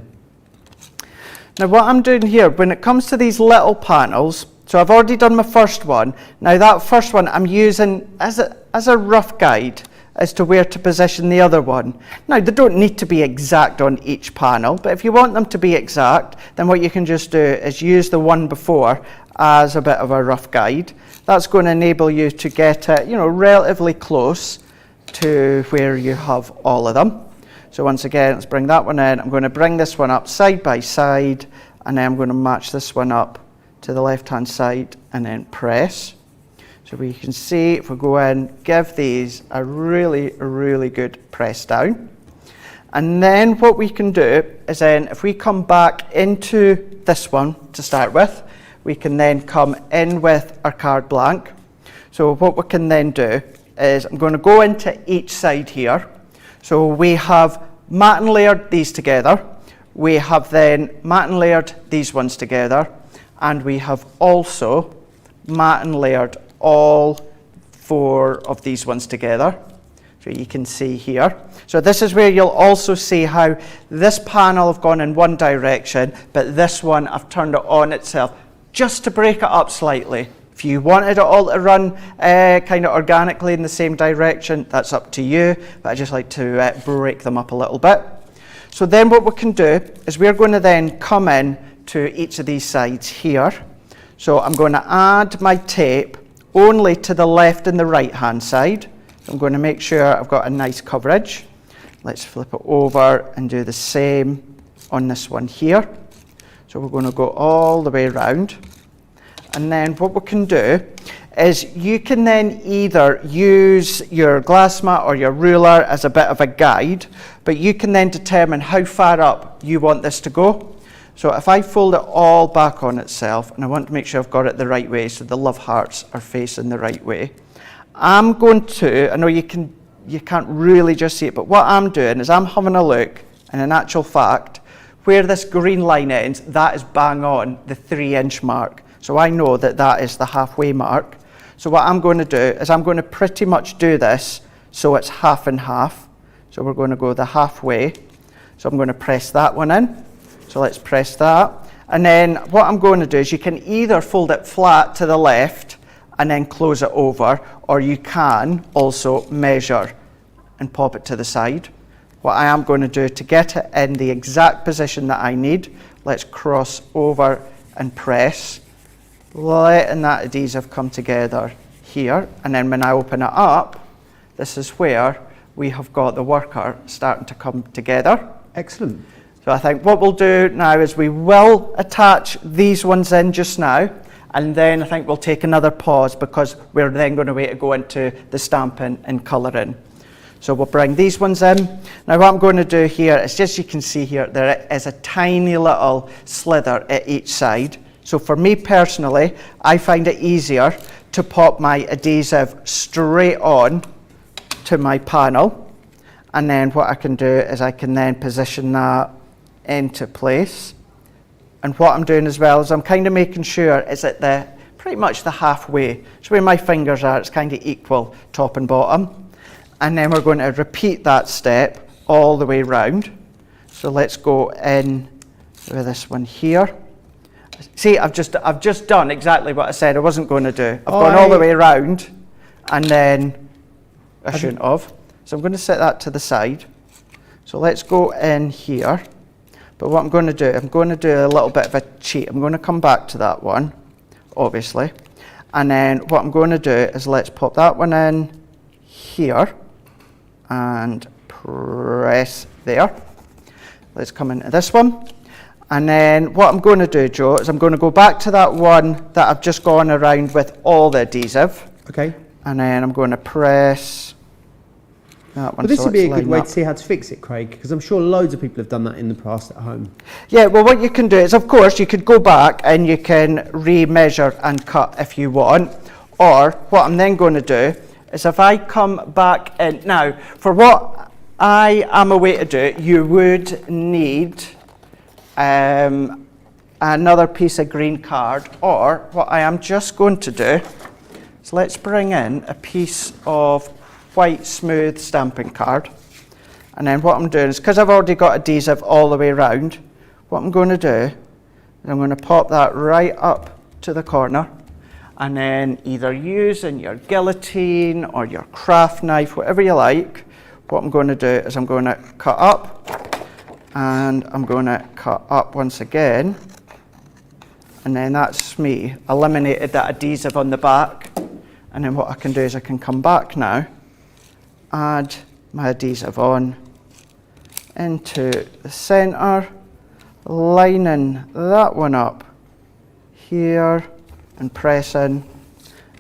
Now what I'm doing here, when it comes to these little panels, So I've already done my first one. Now that first one I'm using as a rough guide as to where to position the other one. Now they don't need to be exact on each panel, but if you want them to be exact, then what you can just do is use the one before as a bit of a rough guide. That's going to enable you to get it, relatively close to where you have all of them. So once again, let's bring that one in. I'm going to bring this one up side by side, and then I'm going to match this one up to the left-hand side and then press. So we can see if we go in, give these a really, really good press down. And then what we can do is then if we come back into this one to start with, we can then come in with our card blank. So what we can then do is I'm going to go into each side here. So we have mat and layered these together. We have then mat and layered these ones together. And we have also mat and layered all 4 of these ones together. So you can see here. So this is where you'll also see how this panel have gone in one direction, but this one I've turned it on itself just to break it up slightly. If you wanted it all to run kind of organically in the same direction, that's up to you, but I just like to break them up a little bit. So then what we can do is we're going to then come in to each of these sides here. So I'm going to add my tape only to the left and the right hand side. I'm going to make sure I've got a nice coverage. Let's flip it over and do the same on this one here. So we're going to go all the way around. And then what we can do is you can then either use your glass mat or your ruler as a bit of a guide, but you can then determine how far up you want this to go. So if I fold it all back on itself, and I want to make sure I've got it the right way so the love hearts are facing the right way, I'm going to, I know you can't really just see it, but what I'm doing is I'm having a look, and in actual fact, where this green line ends, that is bang on the 3-inch mark. So I know that that is the halfway mark. So what I'm going to do is I'm going to pretty much do this so it's half and half. So we're going to go the halfway. So I'm going to press that one in. So let's press that. And then what I'm going to do is you can either fold it flat to the left and then close it over, or you can also measure and pop it to the side. What I am going to do to get it in the exact position that I need, let's cross over and press, letting that adhesive come together here. And then when I open it up, this is where we have got the worker starting to come together. Excellent. So I think what we'll do now is we will attach these ones in just now, and then I think we'll take another pause because we're then going to wait to go into the stamping and colouring. So we'll bring these ones in. Now what I'm going to do here is just, you can see here, there is a tiny little slither at each side. So for me personally, I find it easier to pop my adhesive straight on to my panel. And then what I can do is I can then position that into place. And what I'm doing as well is I'm kind of making sure it's at pretty much the halfway. So where my fingers are, it's kind of equal top and bottom. And then we're going to repeat that step all the way round. So let's go in with this one here. See, I've just done exactly what I said I wasn't going to do. I've gone all the way around, and then I shouldn't have. So I'm going to set that to the side. So let's go in here. But what I'm going to do a little bit of a cheat. I'm going to come back to that one, obviously. And then what I'm going to do is let's pop that one in here and press there. Let's come into this one. And then what I'm going to do, Joe, is I'm going to go back to that one that I've just gone around with all the adhesive. Okay. And then I'm going to press that one. Well, this so would be a it's good lined way up. to see how to fix it, Craig, because I'm sure loads of people have done that in the past at home. Yeah, well, what you can do is, of course, you could go back and you can re-measure and cut if you want. Or what I'm then going to do is if I come back in. Now, for what I am away to do, you would need another piece of green card, or what I am just going to do is let's bring in a piece of white smooth stamping card, and then what I'm doing is, because I've already got adhesive all the way around, what I'm going to do is I'm going to pop that right up to the corner, and then either using your guillotine or your craft knife, whatever you like, what I'm going to do is I'm going to cut up, and I'm going to cut up once again, and then that's me eliminated that adhesive on the back. And then what I can do is I can come back now, add my adhesive on into the centre, lining that one up here and pressing,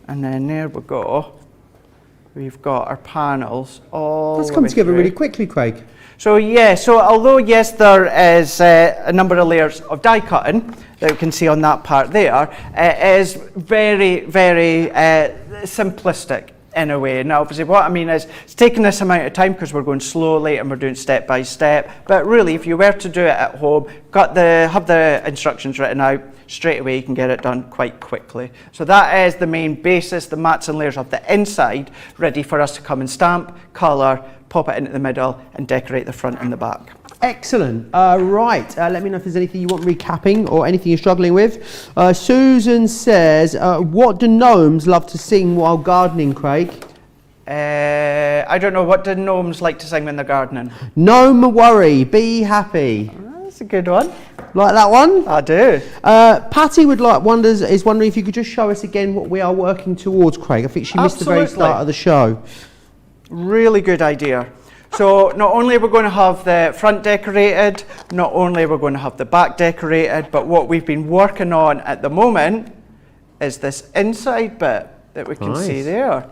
and then there we go. We've got our panels all That's the come way together through. really quickly, Craig. So yeah, so although yes, there is a number of layers of die cutting that we can see on that part there, it is very, very simplistic in a way. Now obviously what I mean is it's taking this amount of time because we're going slowly and we're doing step by step, but really if you were to do it at home, have the instructions written out, straight away you can get it done quite quickly. So that is the main basis, the mats and layers of the inside, ready for us to come and stamp, colour, pop it into the middle and decorate the front and the back. Excellent. Right, let me know if there's anything you want recapping or anything you're struggling with. Susan says, what do gnomes love to sing while gardening, Craig? I don't know, what do gnomes like to sing when they're gardening? No worry, be happy. That's a good one. Like that one? I do. Patty is wondering if you could just show us again what we are working towards, Craig. I think she missed the very start of the show. Really good idea. So not only we're going to have the front decorated, not only we're going to have the back decorated, but what we've been working on at the moment is this inside bit that we can see there.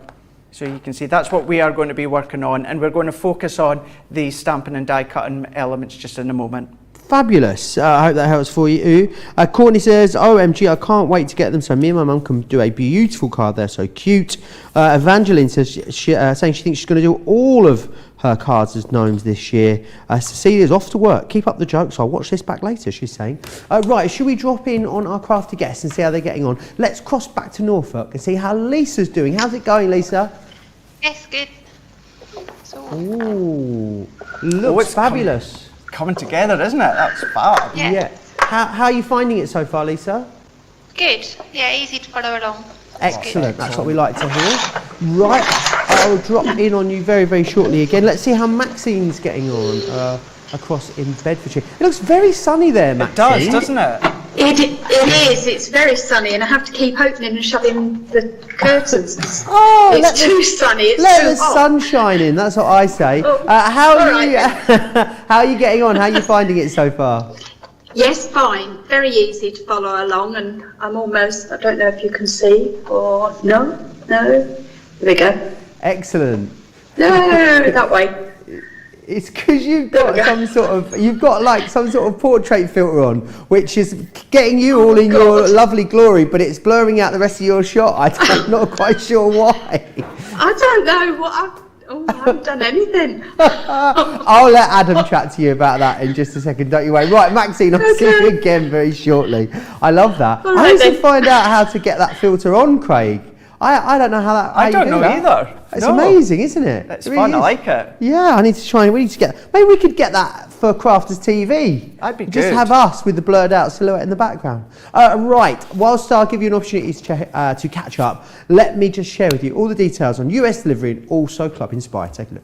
So you can see that's what we are going to be working on, and we're going to focus on the stamping and die cutting elements just in a moment. Fabulous. I hope that helps for you. Courtney says, OMG, I can't wait to get them so me and my mum can do a beautiful card. They're so cute. Evangeline says, saying she thinks she's going to do all of her cards as gnomes this year. Cecilia's off to work. Keep up the jokes. I'll watch this back later, she's saying. Right, should we drop in on our crafty guests and see how they're getting on? Let's cross back to Norfolk and see how Lisa's doing. How's it going, Lisa? Yes, good. So, Ooh, looks fabulous. Coming together, isn't it? That's fab. yeah. How are you finding it so far, Lisa? Good. Yeah, easy to follow along. Excellent. That's what we like to hear. Right, I'll drop in on you very, very shortly again. Let's see how Maxine's getting on across in Bedfordshire. It looks very sunny there, Maxine. It does, doesn't it? It is. It's very sunny, and I have to keep opening and shutting the curtains. Oh, it's too sunny. It's let too the hot. sun shine in. That's what I say. How are you getting on? How are you finding it so far? Yes, fine. Very easy to follow along, and I'm almost. I don't know if you can see or no. There we go. Excellent. No, that way. It's because you've got some sort of portrait filter on, which is getting you all in your lovely glory, but it's blurring out the rest of your shot. I'm not quite sure why. I don't know what I haven't done anything. I'll let Adam chat to you about that in just a second, don't you worry. Right, Maxine, I'll see you again very shortly. I love that. All I need right, to find out how to get that filter on, Craig. I don't know how that. I don't know either. It's amazing, isn't it? It's fun. I like it. Yeah, I need to try. We need to get. Maybe we could get that for Crafters TV. That'd be Just good. have us with the blurred out silhouette in the background. Right. Whilst I'll give you an opportunity to catch up, let me just share with you all the details on US delivery and also Club Inspire. Take a look.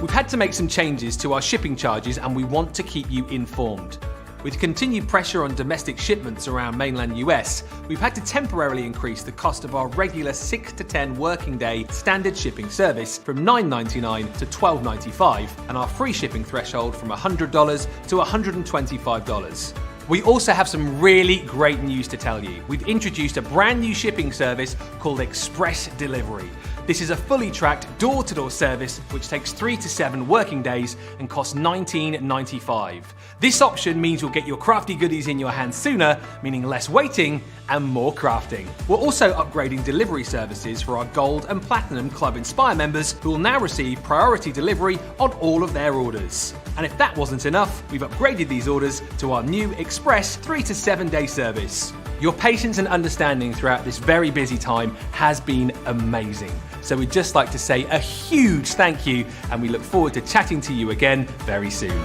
We've had to make some changes to our shipping charges, and we want to keep you informed. With continued pressure on domestic shipments around mainland US, we've had to temporarily increase the cost of our regular 6 to 10 working day standard shipping service from $9.99 to $12.95, and our free shipping threshold from $100 to $125. We also have some really great news to tell you. We've introduced a brand new shipping service called Express Delivery. This is a fully tracked door-to-door service which takes 3 to 7 working days and costs $19.95. This option means you'll get your crafty goodies in your hands sooner, meaning less waiting and more crafting. We're also upgrading delivery services for our Gold and Platinum Club Inspire members, who will now receive priority delivery on all of their orders. And if that wasn't enough, we've upgraded these orders to our new Express 3 to 7 day service. Your patience and understanding throughout this very busy time has been amazing. So we'd just like to say a huge thank you, and we look forward to chatting to you again very soon.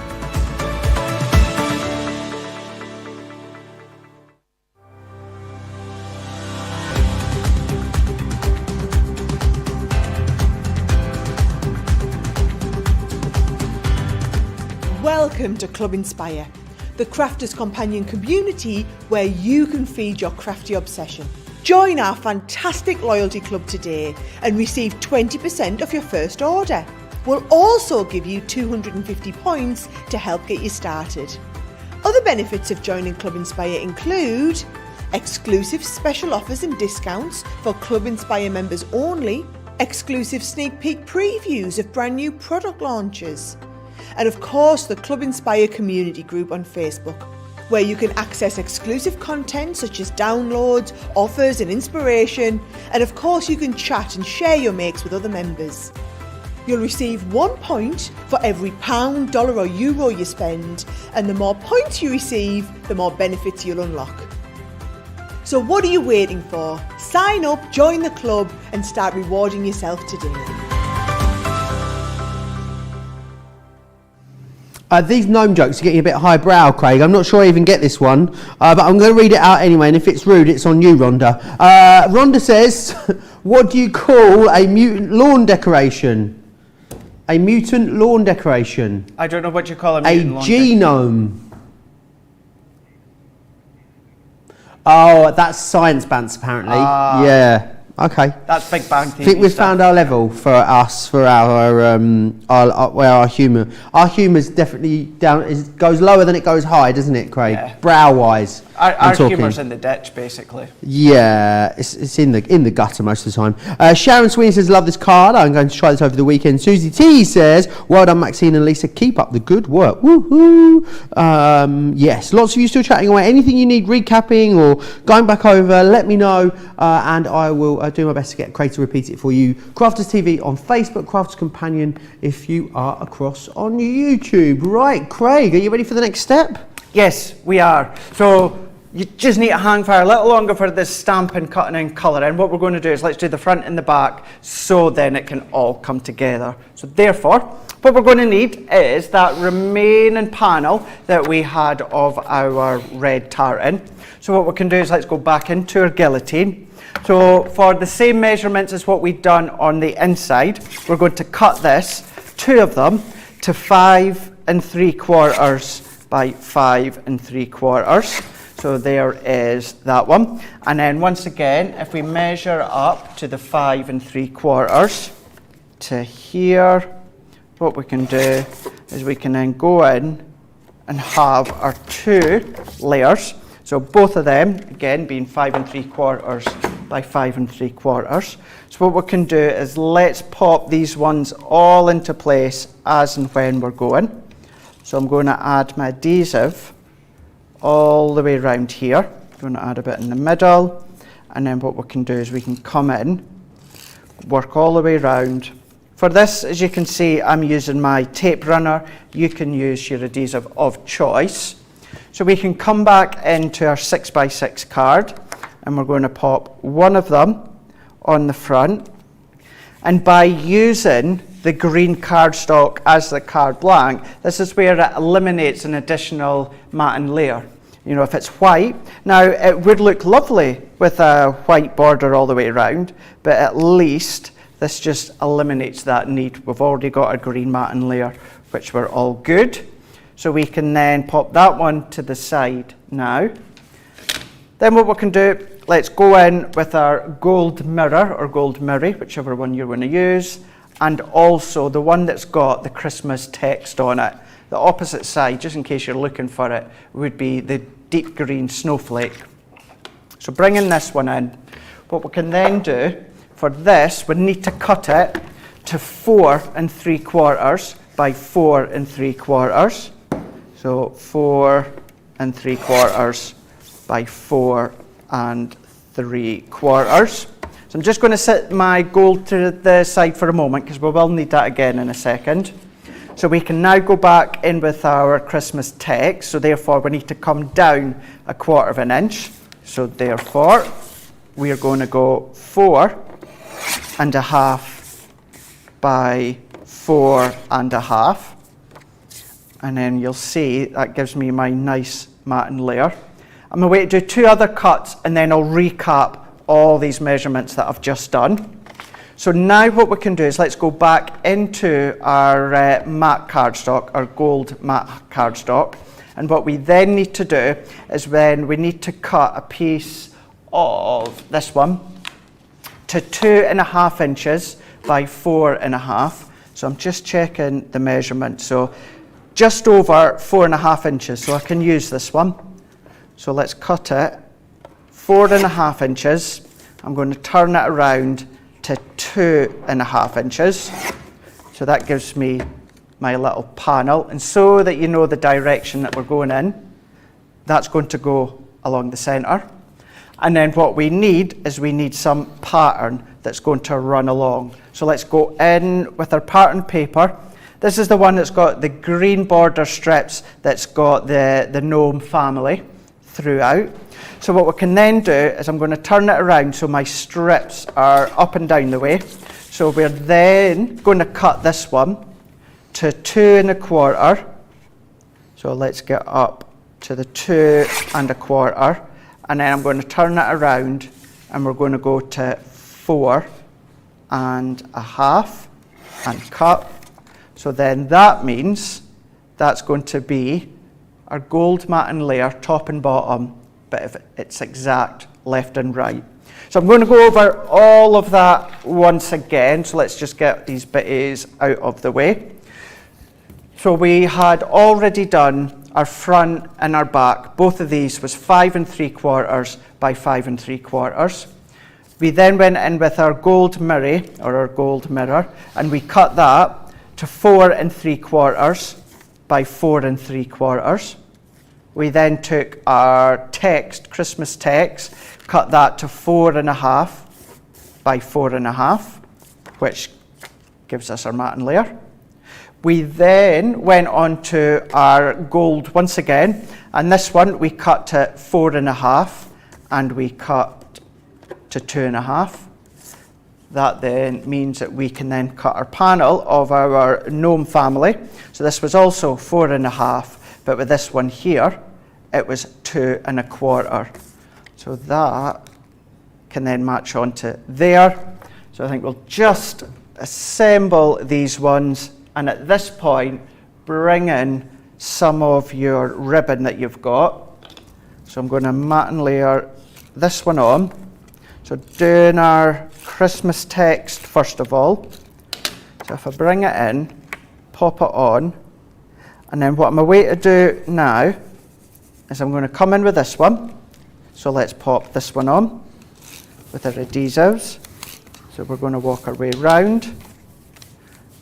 Welcome to Club Inspire, the crafters' companion community where you can feed your crafty obsession. Join our fantastic loyalty club today and receive 20% off your first order. We'll also give you 250 points to help get you started. Other benefits of joining Club Inspire include exclusive special offers and discounts for Club Inspire members only, exclusive sneak peek previews of brand new product launches, and of course the Club Inspire community group on Facebook, where you can access exclusive content such as downloads, offers and inspiration, and of course you can chat and share your makes with other members. You'll receive 1 point for every pound, dollar or euro you spend, and the more points you receive, the more benefits you'll unlock. So what are you waiting for? Sign up, join the club and start rewarding yourself today. These gnome jokes are getting a bit highbrow, Craig. I'm not sure I even get this one, but I'm going to read it out anyway, and if it's rude, it's on you, Rhonda. Rhonda says, what do you call a mutant lawn decoration? A mutant lawn decoration. I don't know what you call a mutant lawn genome. Oh, that's science bants, apparently. Yeah. Okay. That's Big Bang Theory. I think we've found our level for us, for our humour. Our humour's definitely down. It goes lower than it goes high, doesn't it, Craig? Yeah. Brow-wise. Our humour's in the ditch, basically. Yeah, it's in the gutter most of the time. Sharon Sweeney says, love this card. I'm going to try this over the weekend. Susie T says, well done, Maxine and Lisa. Keep up the good work. Woohoo! Yes, lots of you still chatting away. Anything you need recapping or going back over, let me know, and I will do my best to get Craig to repeat it for you. Crafters TV on Facebook, Crafters Companion if you are across on YouTube. Right, Craig, are you ready for the next step? Yes, we are. So you just need to hang fire a little longer for this stamping, cutting and colouring. What we're going to do is let's do the front and the back so then it can all come together. So therefore, what we're going to need is that remaining panel that we had of our red tartan. So what we can do is let's go back into our guillotine. So for the same measurements as what we've done on the inside, we're going to cut this, 2 of them, to 5 3/4 by 5 3/4. So there is that one. And then once again, if we measure up to the 5 3/4 to here, what we can do is we can then go in and have our 2 layers. So both of them, again, being 5 3/4 by 5 3/4. So what we can do is let's pop these ones all into place as and when we're going. So I'm going to add my adhesive all the way around here. I'm going to add a bit in the middle, and then what we can do is we can come in, work all the way around. For this, as you can see, I'm using my tape runner. You can use your adhesive of choice. So we can come back into our 6x6 card, and we're going to pop one of them on the front. And by using the green cardstock as the card blank, this is where it eliminates an additional matting layer. You know, if it's white, now it would look lovely with a white border all the way around, but at least this just eliminates that need. We've already got a green matting layer, which we're all good. So we can then pop that one to the side now. Then what we can do, let's go in with our gold mirror or gold mirror, whichever one you're going to use, and also the one that's got the Christmas text on it. The opposite side, just in case you're looking for it, would be the deep green snowflake. So bringing this one in, what we can then do for this, we need to cut it to 4 3/4 by 4 3/4. So 4 3/4 by 4 3/4. So I'm just going to set my gold to the side for a moment because we will need that again in a second. So we can now go back in with our Christmas text. So therefore we need to come down 1/4 inch. So therefore we are going to go 4 1/2 by 4 1/2. And then you'll see that gives me my nice matting layer. I'm going to wait to do 2 other cuts and then I'll recap all these measurements that I've just done. So now what we can do is let's go back into our matte cardstock, our gold matte cardstock. And what we then need to do is then we need to cut a piece of this one to 2.5 inches by 4.5. So I'm just checking the measurement. So just over 4.5 inches. So I can use this one. So let's cut it 4.5 inches. I'm going to turn it around to 2.5 inches. So that gives me my little panel. And so that you know the direction that we're going in, that's going to go along the center. And then what we need is we need some pattern that's going to run along. So let's go in with our pattern paper. This is the one that's got the green border strips that's got the gnome family throughout. So what we can then do is I'm going to turn it around so my strips are up and down the way. So we're then going to cut this one to 2.25. So let's get up to the 2.25. And then I'm going to turn it around and we're going to go to 4.5 and cut. So then that means that's going to be our gold matten layer, top and bottom, but if it's exact left and right. So I'm going to go over all of that once again. So let's just get these bits out of the way. So we had already done our front and our back. Both of these was 5 3/4 by 5 3/4. We then went in with our gold mirror, and we cut that to 4 3/4 by 4 3/4. We then took our text, Christmas text, cut that to 4.5 by 4.5, which gives us our matten layer. We then went on to our gold once again, and this one we cut to 4.5 and we cut to 2.5. That then means that we can then cut our panel of our gnome family. So this was also 4.5, but with this one here, it was 2.25. So that can then match onto there. So I think we'll just assemble these ones, and at this point, bring in some of your ribbon that you've got. So I'm going to matten layer this one on. So doing our Christmas text first of all. So if I bring it in, pop it on, and then what I'm away to do now is I'm going to come in with this one. So let's pop this one on with our adhesives. So we're going to walk our way round.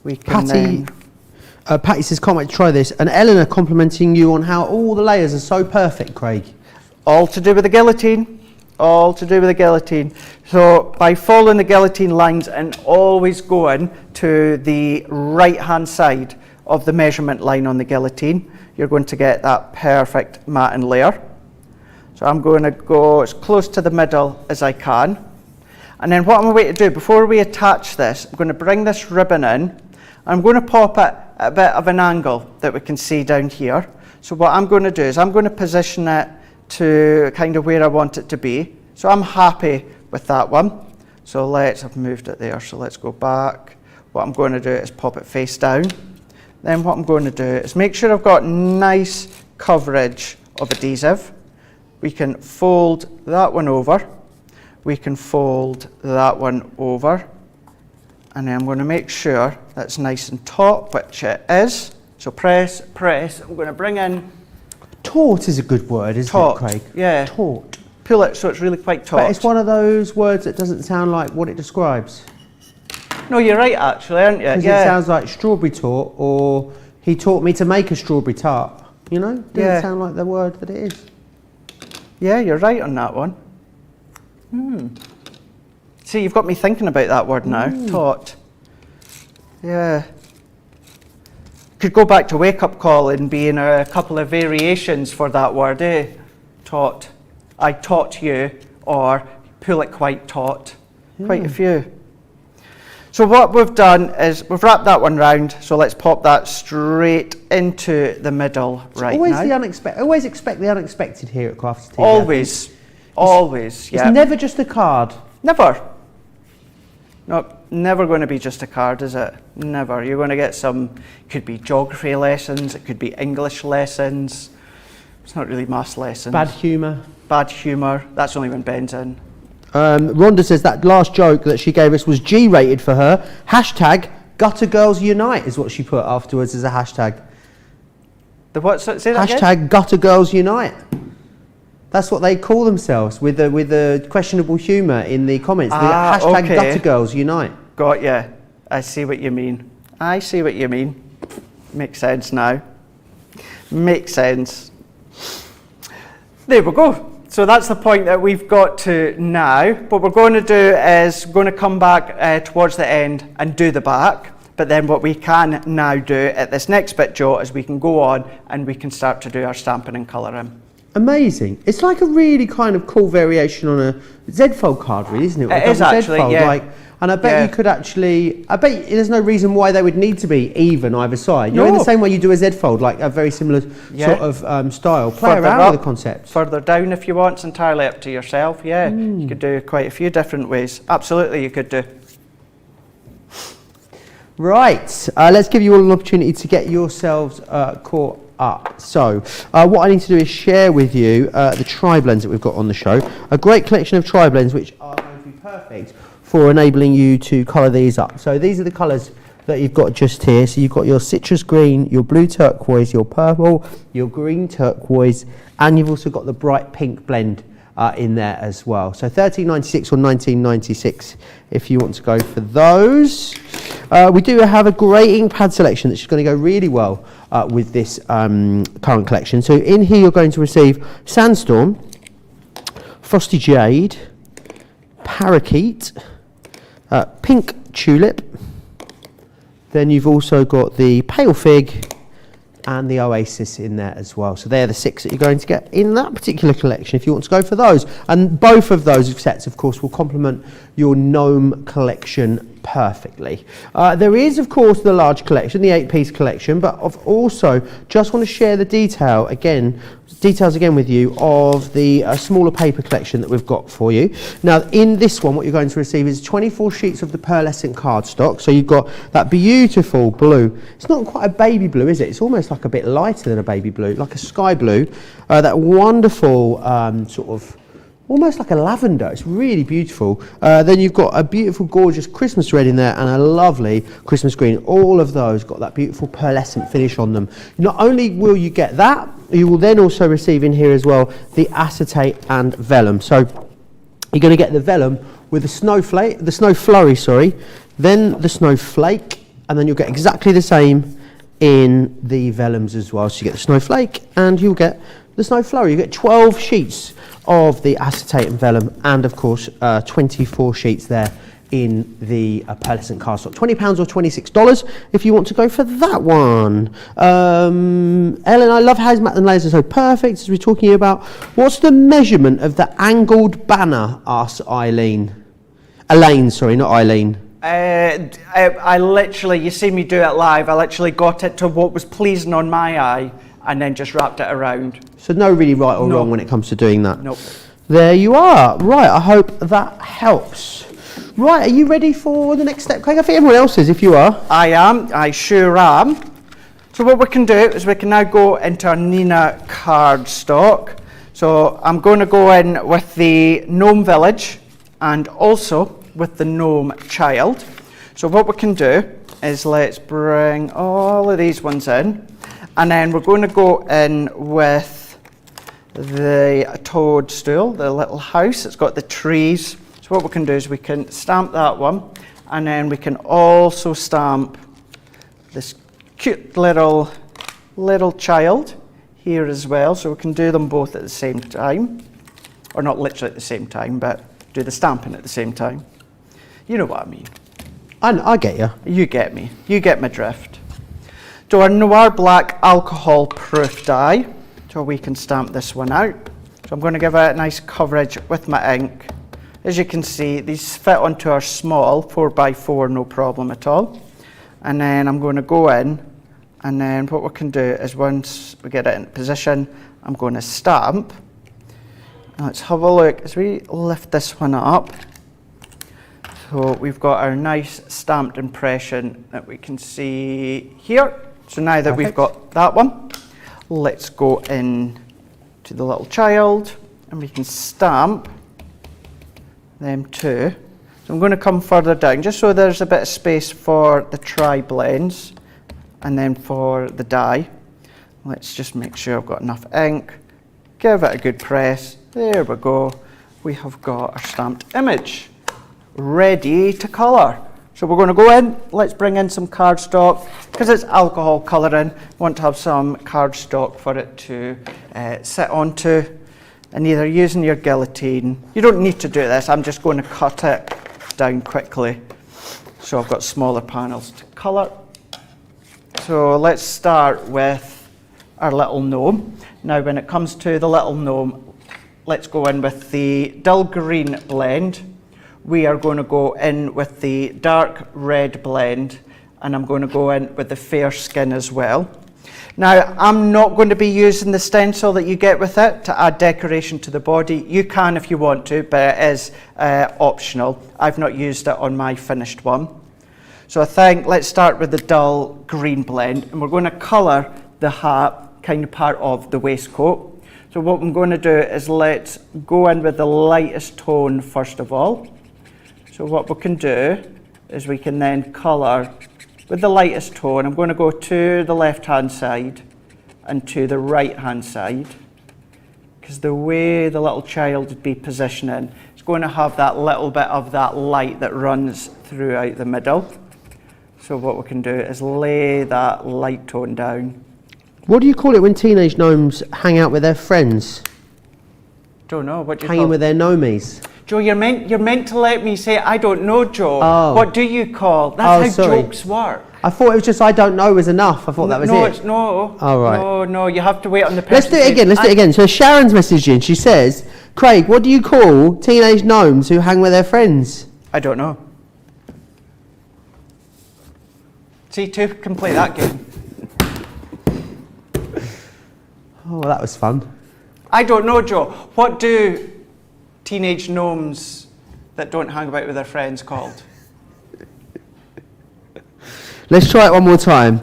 We can Patty says, can't wait to try this. And Eleanor complimenting you on how all the layers are so perfect, Craig. All to do with the guillotine. All to do with the guillotine. So by following the guillotine lines and always going to the right hand side of the measurement line on the guillotine, you're going to get that perfect matten layer. So I'm going to go as close to the middle as I can. And then what I'm going to do before we attach this, I'm going to bring this ribbon in. I'm going to pop it at a bit of an angle that we can see down here. So what I'm going to do is I'm going to position it to kind of where I want it to be. So I'm happy with that one. So I've moved it there, so let's go back. What I'm going to do is pop it face down. Then what I'm going to do is make sure I've got nice coverage of adhesive. We can fold that one over. We can fold that one over. And then I'm going to make sure that's nice and taut, which it is. So press, press. I'm going to bring in... Taut is a good word, isn't taut, it, Craig? Yeah. Taut. Pull it so it's really quite taut. But it's one of those words that doesn't sound like what it describes. No, you're right, actually, aren't you? Because it sounds like strawberry tart, or he taught me to make a strawberry tart. You know? Doesn't sound like the word that it is. Yeah, you're right on that one. See, you've got me thinking about that word now. Taut. Yeah. Could go back to wake up call and be in a couple of variations for that word, eh? Taut. I taught you, or pull it quite taut. Quite a few. So what we've done is we've wrapped that one round, so let's pop that straight into the middle right now. Always expect the unexpected here at Crafty TV. Always. Always, yeah. It's never just a card. Never. No. never going to be just a card, is it? Never. You're going to get some, could be geography lessons, it could be English lessons. It's not really maths lessons. Bad humour. Bad humour. That's only when Ben's in. Rhonda says that last joke that she gave us was G-rated for her. Hashtag Gutter Girls Unite is what she put afterwards as a hashtag. The what? Say that Hashtag again? Gutter Girls Unite. That's what they call themselves with the questionable humour in the comments. The hashtag okay. Gutter Girls Unite. Got ya. I see what you mean. I see what you mean. Makes sense now. Makes sense. There we go. So that's the point that we've got to now. What we're going to do is we're going to come back towards the end and do the back. But then what we can now do at this next bit, Joe, is we can go on and we can start to do our stamping and colouring. Amazing. It's like a really kind of cool variation on a Z-fold card, really, isn't it? It is actually, yeah. And I bet you could actually, I bet there's no reason why they would need to be even either side. You know, in the same way you do a Z-fold, like a very similar sort of style. Play Further around up, with the concept. Further down if you want, it's entirely up to yourself, yeah. You could do quite a few different ways. Absolutely you could do. Right, let's give you all an opportunity to get yourselves caught up. So, what I need to do is share with you the tri-blends that we've got on the show. A great collection of tri-blends which are going to be perfect for enabling you to colour these up. So these are the colours that you've got just here. So you've got your citrus green, your blue turquoise, your purple, your green turquoise, and you've also got the bright pink blend in there as well. So $13.96 or $19.96 if you want to go for those. We do have a great ink pad selection that's going to go really well with this current collection. So in here you're going to receive Sandstorm, Frosty Jade, Parakeet, Pink Tulip, then you've also got the Pale Fig and the Oasis in there as well. So they're the 6 that you're going to get in that particular collection if you want to go for those. And both of those sets, of course, will complement your Gnome collection perfectly. There is, of course, the large collection, the 8-piece collection, but I've also just want to share the details again with you of the smaller paper collection that we've got for you. Now, in this one, what you're going to receive is 24 sheets of the pearlescent cardstock. So you've got that beautiful blue. It's not quite a baby blue, is it? It's almost like a bit lighter than a baby blue, like a sky blue. That wonderful sort of almost like a lavender. It's really beautiful. Then you've got a beautiful, gorgeous Christmas red in there and a lovely Christmas green. All of those got that beautiful pearlescent finish on them. Not only will you get that, you will then also receive in here as well the acetate and vellum. So you're going to get the vellum with the snowflake, the snow flurry, sorry, then the snowflake, and then you'll get exactly the same in the vellums as well. So you get the snowflake and you'll get the snow flurry. You get 12 sheets of the acetate and vellum, and of course 24 sheets there in the pearlescent cardstock. £20 or $26 if you want to go for that one. Ellen, I love how his matte and layers are so perfect, as we're talking about. What's the measurement of the angled banner, asks Eileen. Elaine, sorry, not Eileen. I literally, you see me do it live, I literally got it to what was pleasing on my eye and then just wrapped it around. So no really right or wrong when it comes to doing that? Nope. There you are. Right, I hope that helps. Right, are you ready for the next step, Craig? I think everyone else is, if you are. I am, I sure am. So what we can do is we can now go into our Nina cardstock. So I'm going to go in with the Gnome Village and also with the Gnome Child. So what we can do is let's bring all of these ones in, and then we're going to go in with the toadstool, the little house. It's got the trees. So what we can do is we can stamp that one, and then we can also stamp this cute little child here as well. So we can do them both at the same time, or not literally at the same time, but do the stamping at the same time. You know what I mean. I get you. You get me. You get my drift. So our Noir Black alcohol proof die. So we can stamp this one out. So I'm going to give it a nice coverage with my ink. As you can see, these fit onto our small 4x4, no problem at all. And then I'm going to go in, and then what we can do is once we get it in position, I'm going to stamp. Now let's have a look as we lift this one up. So we've got our nice stamped impression that we can see here. So now that we've got that one, let's go in to the little child and we can stamp them too. So I'm going to come further down just so there's a bit of space for the tri-blends and then for the dye. Let's just make sure I've got enough ink. Give it a good press. There we go. We have got our stamped image ready to colour. So we're going to go in, let's bring in some cardstock. Because it's alcohol colouring, I want to have some cardstock for it to sit onto. And either using your guillotine, you don't need to do this, I'm just going to cut it down quickly. So I've got smaller panels to colour. So let's start with our little gnome. Now when it comes to the little gnome, let's go in with the dull green blend. We are going to go in with the dark red blend, and I'm going to go in with the fair skin as well. Now, I'm not going to be using the stencil that you get with it to add decoration to the body. You can if you want to, but it is optional. I've not used it on my finished one. So I think let's start with the dull green blend, and we're going to colour the hat, kind of part of the waistcoat. So what I'm going to do is let's go in with the lightest tone first of all. So what we can do is we can then colour with the lightest tone. I'm going to go to the left-hand side and to the right-hand side, because the way the little child would be positioning, it's going to have that little bit of that light that runs throughout the middle. So what we can do is lay that light tone down. What do you call it when teenage gnomes hang out with their friends? Don't know. What do you Hanging call with their gnomies. Joe, you're meant to let me say, I don't know, Joe. Oh. What do you call? That's how jokes work. I thought it was just I don't know was enough. I thought that was it. No. Oh, right. No, you have to wait on the person. Let's do it again. So Sharon's messaging. She says, Craig, what do you call teenage gnomes who hang with their friends? I don't know. See, two can play that game. Oh, that was fun. I don't know, Joe. What do teenage gnomes that don't hang about with their friends called? Let's try it one more time.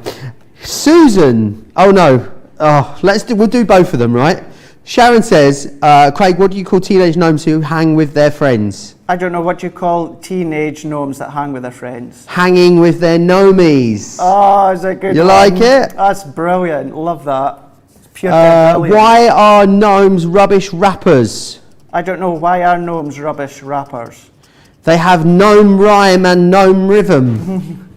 Susan. Oh no. Oh, we'll do both of them, right? Sharon says, Craig, what do you call teenage gnomes who hang with their friends? I don't know. What do you call teenage gnomes that hang with their friends? Hanging with their gnomies. Oh, is that good? You like it? That's brilliant. Love that. It's pure brilliant. Why are gnomes rubbish rappers? I don't know. Why are gnomes rubbish rappers? They have gnome rhyme and gnome rhythm.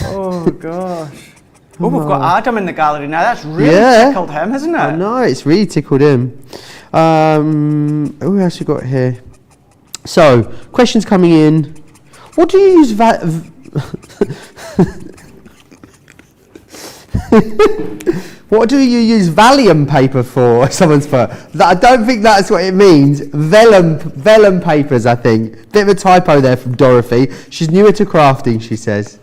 Oh gosh. Oh, we've got Adam in the gallery now. That's really tickled him, hasn't it? I know, it's really tickled him. Who else we got here? So, questions coming in. What do you use what do you use vellum paper for? Someone's put. I don't think that's what it means. Vellum papers, I think. Bit of a typo there from Dorothy. She's newer to crafting, she says.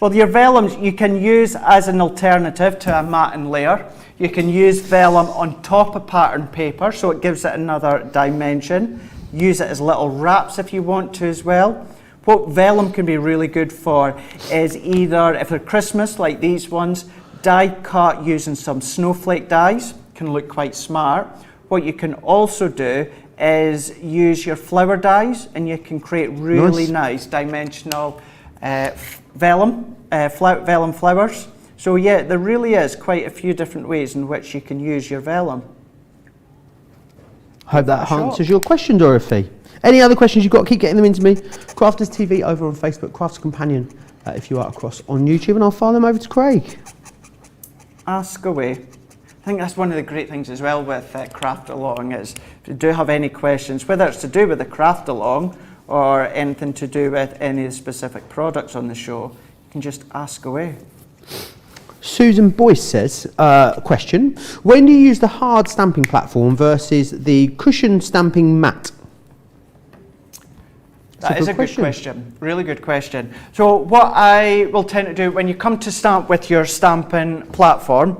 Well, your vellums you can use as an alternative to a matting layer. You can use vellum on top of pattern paper, so it gives it another dimension. Use it as little wraps if you want to as well. What vellum can be really good for is either, if they're Christmas like these ones, die cut using some snowflake dies, can look quite smart. What you can also do is use your flower dies, and you can create really nice dimensional vellum flowers. So yeah, there really is quite a few different ways in which you can use your vellum. Hope that answers your question, Dorothy. Any other questions you've got, keep getting them into me. Crafters TV over on Facebook, Crafts Companion if you are across on YouTube, and I'll file them over to Craig. Ask away. I think that's one of the great things as well with Craft Along is if you do have any questions, whether it's to do with the Craft Along or anything to do with any of the specific products on the show, you can just ask away. Susan Boyce says, question, when do you use the hard stamping platform versus the cushion stamping mat? That is a good question, really good question. So what I will tend to do when you come to stamp with your stamping platform,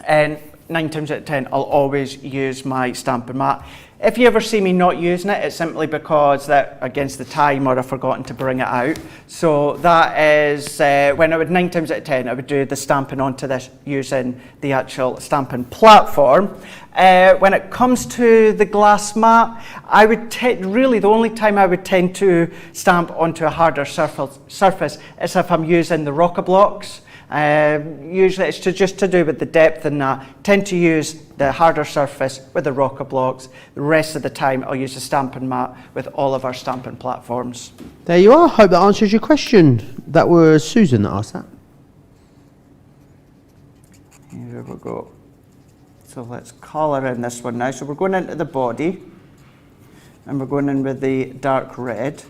and 9 times out of 10, I'll always use my stamping mat. If you ever see me not using it, it's simply because that against the time or I've forgotten to bring it out. So that is, when I would 9 times out of 10, I would do the stamping onto this using the actual stamping platform. When it comes to the glass mat, I would really the only time I would tend to stamp onto a harder surface is if I'm using the rocker blocks. Usually it's just to do with the depth and that. Tend to use the harder surface with the rocker blocks. The rest of the time I'll use a stamping mat with all of our stamping platforms. There you are. Hope that answers your question. That was Susan that asked that. Here we go. So let's colour in this one now. So we're going into the body and we're going in with the dark red. So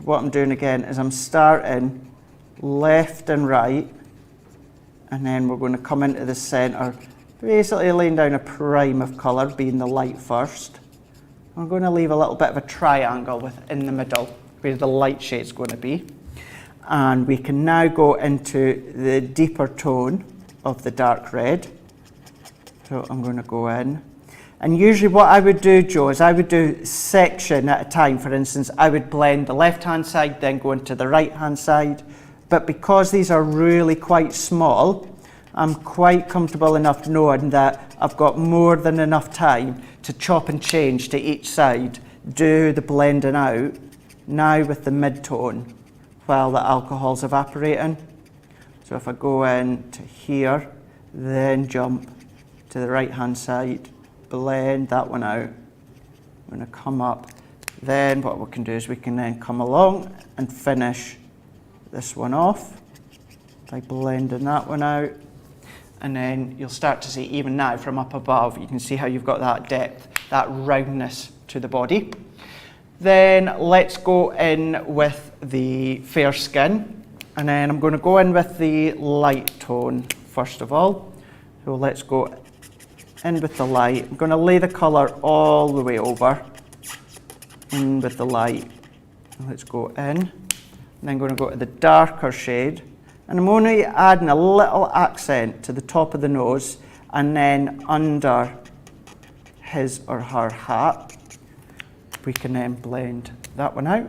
what I'm doing again is I'm starting left and right, and then we're going to come into the centre, basically laying down a prime of colour, being the light first. I'm going to leave a little bit of a triangle in the middle where the light shade's going to be. And we can now go into the deeper tone of the dark red. So I'm going to go in. And usually what I would do, Joe, is I would do section at a time. For instance, I would blend the left-hand side, then go into the right-hand side. But because these are really quite small, I'm quite comfortable enough knowing that I've got more than enough time to chop and change to each side, do the blending out, now with the mid-tone, while the alcohol's evaporating. So if I go in to here, then jump to the right-hand side, blend that one out. I'm going to come up. Then what we can do is we can then come along and finish this one off by blending that one out, and then you'll start to see even now from up above you can see how you've got that depth, that roundness to the body. Then let's go in with the fair skin, and then I'm going to go in with the light tone first of all. So let's go in with the light. I'm going to lay the colour all the way over, in with the light. Let's go in. And then going to go to the darker shade, and I'm only adding a little accent to the top of the nose and then under his or her hat. We can then blend that one out,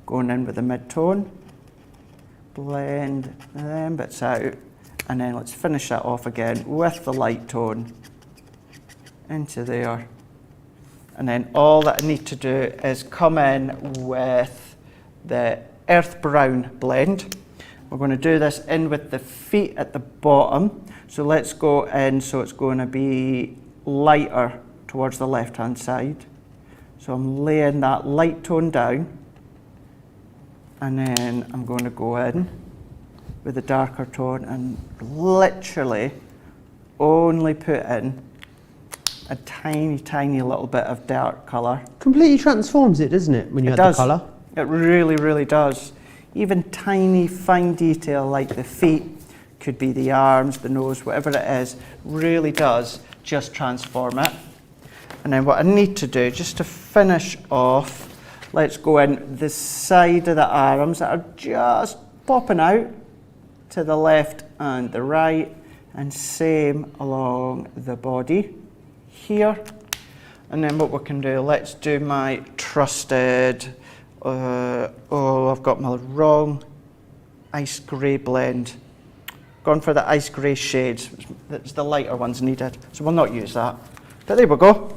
going in with the mid-tone, blend them bits out, and then let's finish that off again with the light tone into there. And then all that I need to do is come in with the earth brown blend. We're going to do this in with the feet at the bottom. So let's go in, so it's going to be lighter towards the left hand side. So I'm laying that light tone down, and then I'm going to go in with the darker tone and literally only put in a tiny little bit of dark colour. Completely transforms it, doesn't it, when you add the colour? It really does. Even tiny fine detail like the feet, could be the arms, the nose, whatever it is, really does just transform it. And then what I need to do, just to finish off, let's go in the side of the arms that are just popping out to the left and the right, and same along the body here. And then what we can do, let's do my trusted, I've got my wrong ice grey blend. Gone for the ice grey shades, that's the lighter ones needed, so we'll not use that. But there we go.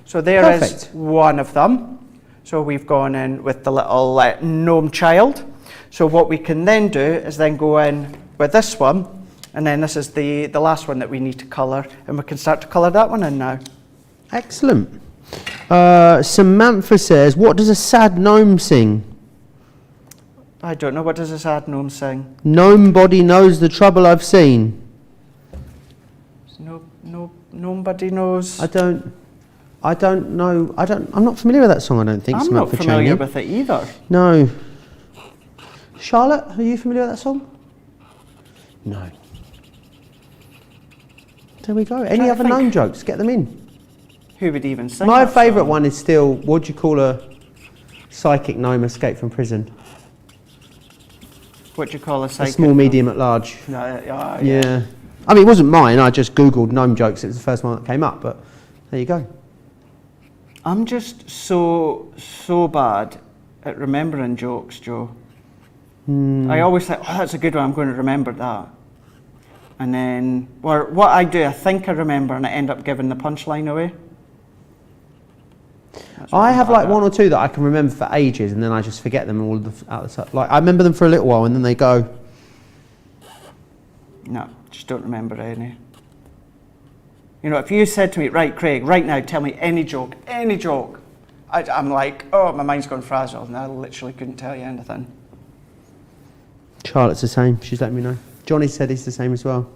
So there is one of them. So we've gone in with the little gnome child. So what we can then do is then go in with this one, and then this is the last one that we need to colour, and we can start to colour that one in now. Excellent. Samantha says, what does a sad gnome sing? I don't know, what does a sad gnome sing? Nobody knows the trouble I've seen. Nobody knows. I don't know. I'm not familiar with that song, I don't think. I'm not familiar with it either. No. Charlotte, are you familiar with that song? No. There we go. Any other gnome jokes? Get them in. Who would even sing My that favourite song? one is still, what do you call a psychic gnome escaped from prison? What do you call a psychic? A small, medium, at large. Yeah. Yeah. I mean, it wasn't mine. I just Googled Gnome Jokes. It was the first one that came up, but there you go. I'm just so bad at remembering jokes, Joe. I always think, oh, that's a good one, I'm going to remember that. And then, or what I do, I think I remember and I end up giving the punchline away. I have like one or two that I can remember for ages, and then I just forget them all out of the like I remember them for a little while, and then they go. No, just don't remember any. You know, if you said to me, right, Craig, right now, tell me any joke, I'm like, oh, my mind's gone frazzled, and I literally couldn't tell you anything. Charlotte's the same. She's letting me know. Johnny said he's the same as well.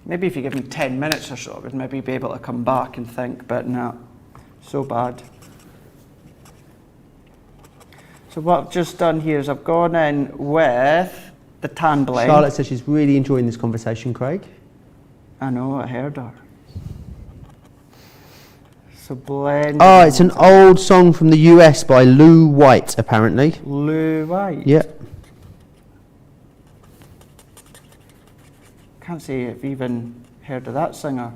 Maybe if you give me 10 minutes or so, I would maybe be able to come back and think, but no, so bad. So what I've just done here is I've gone in with the tan blend. Charlotte says she's really enjoying this conversation, Craig. I know, I heard her. So blend. Oh, it's an old song from the US by Lou White, apparently. Lou White? Yep. Can't say I've even heard of that singer.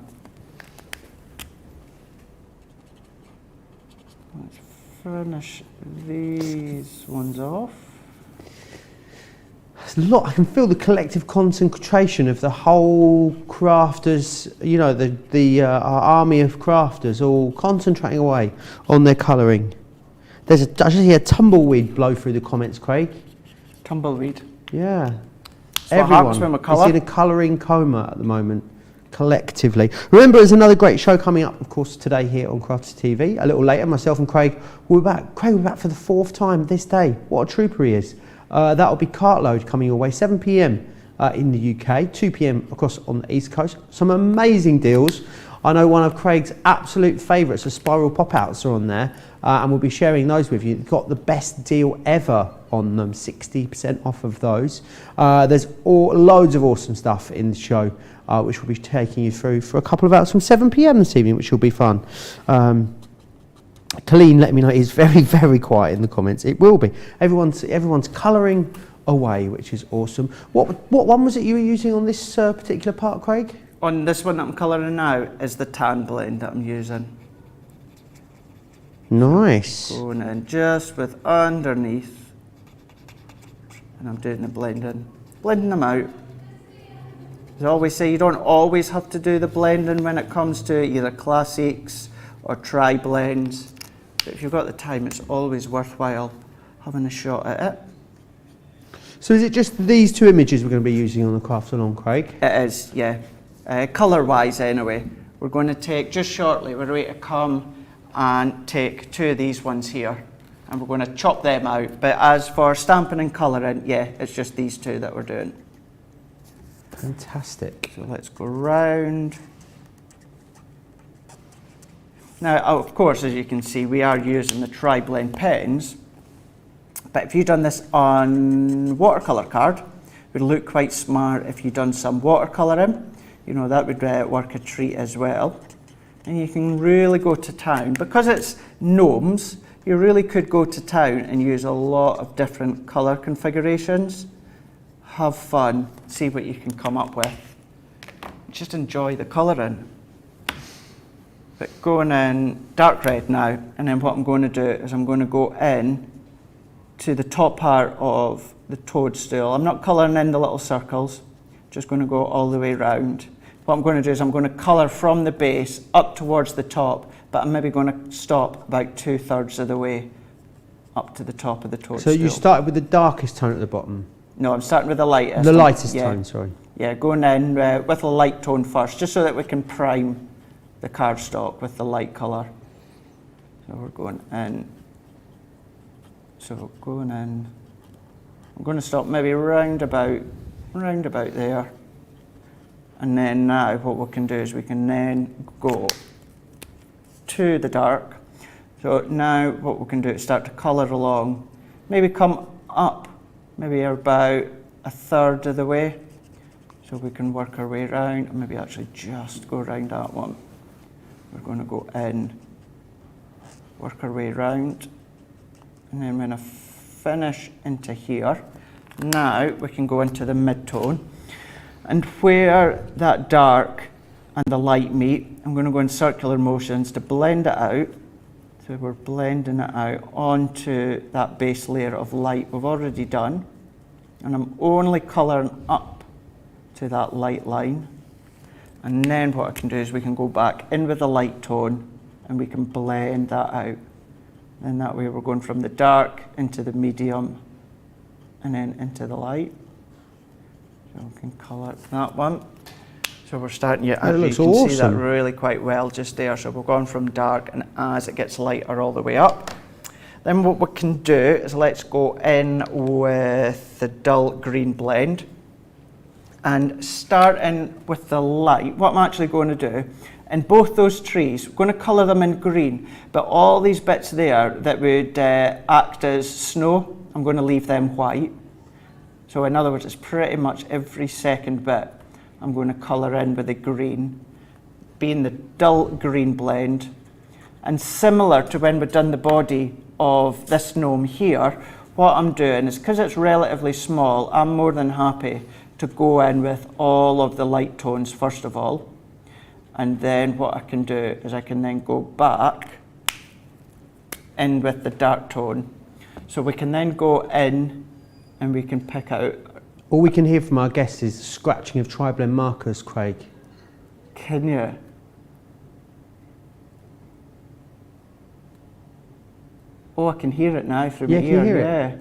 Let's finish these ones off. There's a lot. I can feel the collective concentration of the whole crafters, you know, our army of crafters all concentrating away on their colouring. I just hear tumbleweed blow through the comments, Craig. Tumbleweed? Yeah. So everyone is in a colouring coma at the moment, collectively. Remember, there's another great show coming up, of course, today here on Crafty TV. A little later, myself and Craig will be back. Craig will be back for the 4th time this day. What a trooper he is. That'll be Cartload coming your way, 7 p.m. In the UK, 2 p.m. of course on the East Coast. Some amazing deals. I know one of Craig's absolute favourites, the spiral pop-outs, are on there, and we'll be sharing those with you. Got the best deal ever on them, 60% off of those. There's loads of awesome stuff in the show, which we'll be taking you through for a couple of hours from 7 p.m. this evening, which will be fun. Colleen let me know he's very, very quiet in the comments. It will be. Everyone's colouring away, which is awesome. What one was it you were using on this particular part, Craig? On this one that I'm colouring now is the tan blend that I'm using. Nice. Going in just with underneath, and I'm doing the blending them out. As I always say, you don't always have to do the blending when it comes to either classics or tri-blends, but if you've got the time, it's always worthwhile having a shot at it. So is it just these two images we're going to be using on the craft along, Craig? It is, yeah. Colour-wise anyway, we're going to take, just shortly, we're ready to come and take 2 of these ones here, and we're going to chop them out. But as for stamping and colouring, yeah, it's just these 2 that we're doing. Fantastic. So let's go round. Now, of course, as you can see, we are using the tri-blend pens, but if you've done this on watercolour card, it would look quite smart if you've done some watercolouring. You know, that would work a treat as well. And you can really go to town. Because it's gnomes, you really could go to town and use a lot of different colour configurations. Have fun, see what you can come up with. Just enjoy the colouring. But going in dark red now, and then what I'm going to do is I'm going to go in to the top part of the toadstool. I'm not colouring in the little circles, just going to go all the way round. What I'm going to do is I'm going to colour from the base up towards the top, but I'm maybe going to stop about 2/3 of the way up to the top of the toadstool. So you started with the darkest tone at the bottom? No, I'm starting with the lightest. The lightest tone, sorry. Yeah, going in with a light tone first, just so that we can prime the cardstock with the light colour. So we're going in. So going in. I'm going to stop maybe round about there. And then now what we can do is we can then go to the dark. So now what we can do is start to colour along. Maybe come up, maybe about 1/3 of the way. So we can work our way around, and maybe actually just go around that one. We're going to go in, work our way around, and then when I finish into here, now we can go into the mid-tone. And where that dark and the light meet, I'm going to go in circular motions to blend it out. So we're blending it out onto that base layer of light we've already done. And I'm only colouring up to that light line. And then what I can do is we can go back in with the light tone and we can blend that out. And that way we're going from the dark into the medium and then into the light. So we can colour that one. So we're starting, you can see that really quite well just there. So we're going from dark, and as it gets lighter all the way up. Then what we can do is let's go in with the dull green blend and start in with the light. What I'm actually going to do, in both those trees, we're going to colour them in green, but all these bits there that would act as snow, I'm going to leave them white. So in other words, it's pretty much every second bit I'm going to colour in with the green, being the dull green blend. And similar to when we've done the body of this gnome here, what I'm doing is, because it's relatively small, I'm more than happy to go in with all of the light tones first of all. And then what I can do is I can then go back in with the dark tone. So we can then go in and we can pick out. All we can hear from our guests is scratching of tri-blend markers, Craig. Can you? Oh, I can hear it now from here. Can you hear it?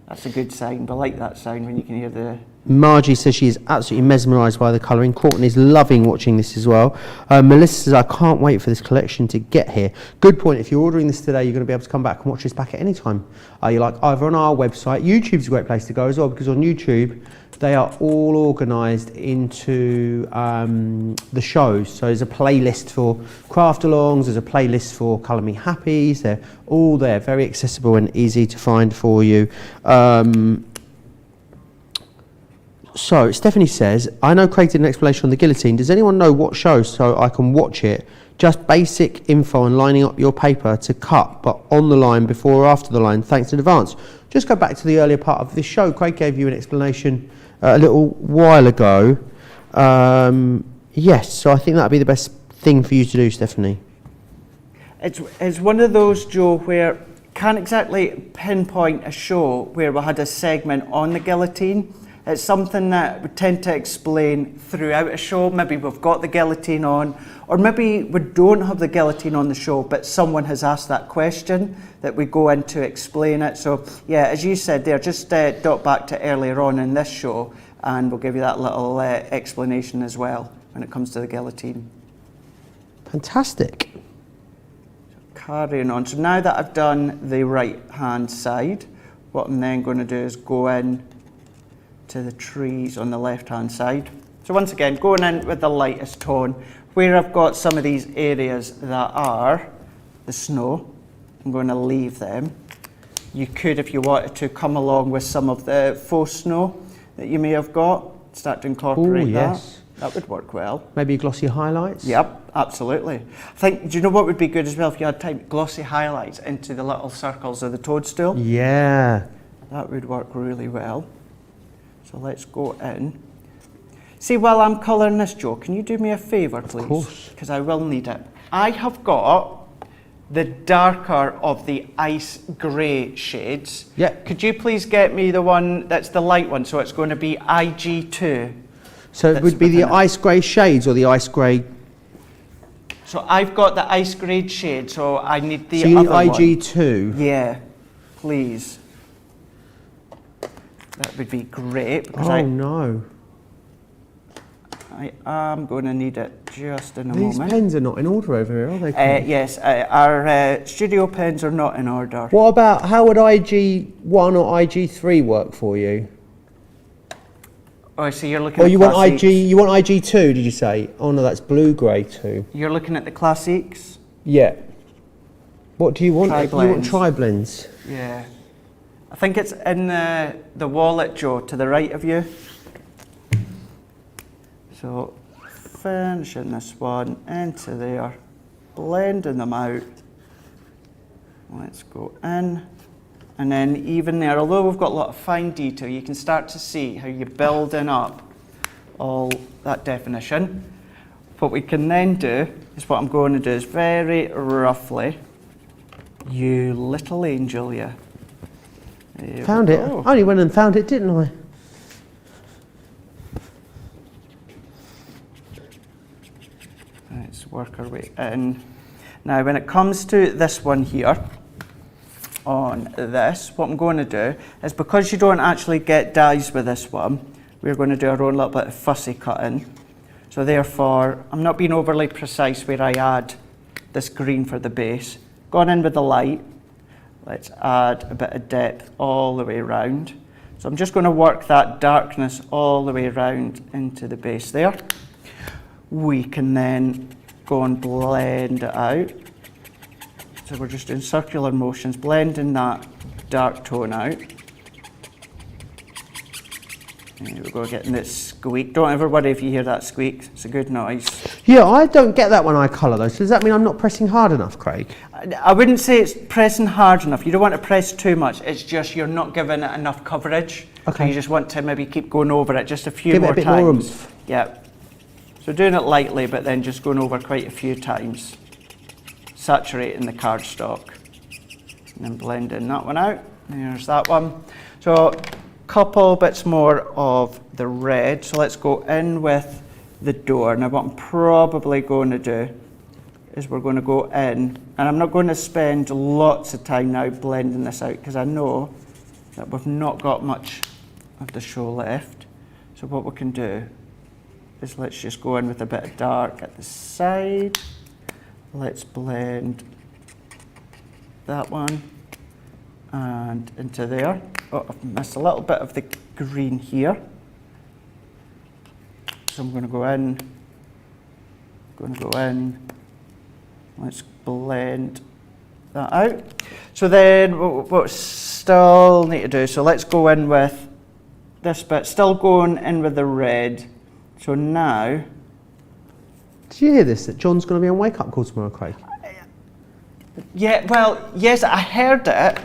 That's a good sign. I like that sound when you can hear the... Margie says she is absolutely mesmerised by the colouring. Courtney's loving watching this as well. Melissa says, I can't wait for this collection to get here. Good point. If you're ordering this today, you're going to be able to come back and watch this back at any time. You like either on our website. YouTube's a great place to go as well, because on YouTube, they are all organised into the shows. So there's a playlist for craft-alongs, there's a playlist for Colour Me Happies. They're all there, very accessible and easy to find for you. So Stephanie says, I know Craig did an explanation on the guillotine. Does anyone know what show so I can watch it? Just basic info on lining up your paper to cut, but on the line before or after the line. Thanks in advance. Just go back to the earlier part of this show. Craig gave you an explanation a little while ago. Yes, so I think that would be the best thing for you to do, Stephanie. It's one of those, Joe, where can't exactly pinpoint a show where we had a segment on the guillotine. It's something that we tend to explain throughout a show. Maybe we've got the guillotine on, or maybe we don't have the guillotine on the show, but someone has asked that question that we go in to explain it. So yeah, as you said there, just dot back to earlier on in this show, and we'll give you that little explanation as well when it comes to the guillotine. Fantastic. Carrying on. So now that I've done the right hand side, what I'm then going to do is go in to the trees on the left hand side. So once again, going in with the lightest tone, where I've got some of these areas that are the snow, I'm going to leave them. You could, if you wanted to, come along with some of the faux snow that you may have got, start to incorporate that. That would work well. Maybe glossy highlights? Yep, absolutely. I think, do you know what would be good as well if you had time? Glossy highlights into the little circles of the toadstool. Yeah. That would work really well. So let's go in. See, while I'm colouring this, Joe, can you do me a favour, please? Of course. Because I will need it. I have got the darker of the ice grey shades. Yeah. Could you please get me the one that's the light one? So it's going to be IG2. So it would be the ice grey shades or the ice grey... So I've got the ice grey shade, so I need the other one. So you need IG2? Yeah, please. That would be great. Because no. I am going to need it just in a moment. These pens are not in order over here, are they? Yes, our studio pens are not in order. What about, how would IG1 or IG3 work for you? Oh, so you're looking at you classics. You want IG2, did you say? Oh no, that's blue grey too. You're looking at the classics? Yeah. What do you want? Tri-blends. You want tri-blends? Yeah. I think it's in the wallet, Joe, to the right of you. So, finishing this one into there, blending them out. Let's go in And then even there, although we've got a lot of fine detail, you can start to see how you're building up all that definition. What we can then do is what I'm going to do is very roughly, you little angel, yeah. Found it. I only went and found it, didn't I? Let's work our way in. Now, when it comes to this one here, on this, what I'm going to do is, because you don't actually get dies with this one, we're going to do our own little bit of fussy cutting. So therefore, I'm not being overly precise where I add this green for the base. Going in with the light, let's add a bit of depth all the way around. So I'm just going to work that darkness all the way around into the base there. We can then go and blend it out. So we're just doing circular motions, blending that dark tone out. There we go, getting this squeak. Don't ever worry if you hear that squeak, it's a good noise. Yeah, I don't get that when I colour those. Does that mean I'm not pressing hard enough, Craig? I wouldn't say it's pressing hard enough. You don't want to press too much. It's just you're not giving it enough coverage. Okay. So you just want to maybe keep going over it just a few Give it more a bit times. more oomph. Yeah. So doing it lightly, but then just going over quite a few times. Saturating the cardstock. And then blending that one out. There's that one. So a couple bits more of the red. So let's go in with the door. Now what I'm probably going to do is we're going to go in, and I'm not going to spend lots of time now blending this out because I know that we've not got much of the show left. So what we can do is let's just go in with a bit of dark at the side. Let's blend that one and into there. Oh, I've missed a little bit of the green here. So I'm going to go in, let's blend that out. So then what we still need to do, so let's go in with this bit, still going in with the red. So now, Did you hear this, that John's going to be on Wake Up Call tomorrow, Craig? yeah, well, yes, I heard it.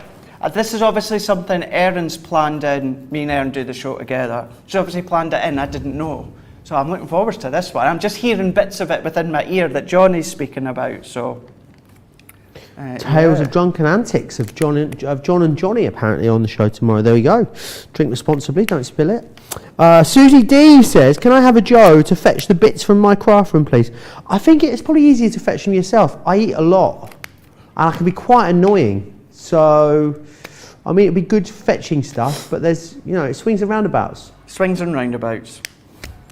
This is obviously something Erin's planned in, me and Erin do the show together. She's obviously planned it in, I didn't know. So I'm looking forward to this one. I'm just hearing bits of it within my ear that Johnny's speaking about, so. Tales of drunken antics of John and Johnny apparently on the show tomorrow. There we go. Drink responsibly, don't spill it. Susie D says, can I have a Joe to fetch the bits from my craft room, please? I think it's probably easier to fetch them yourself. I eat a lot and I can be quite annoying. So, I mean, it'd be good fetching stuff, but there's, you know, it swings and roundabouts. Swings and roundabouts.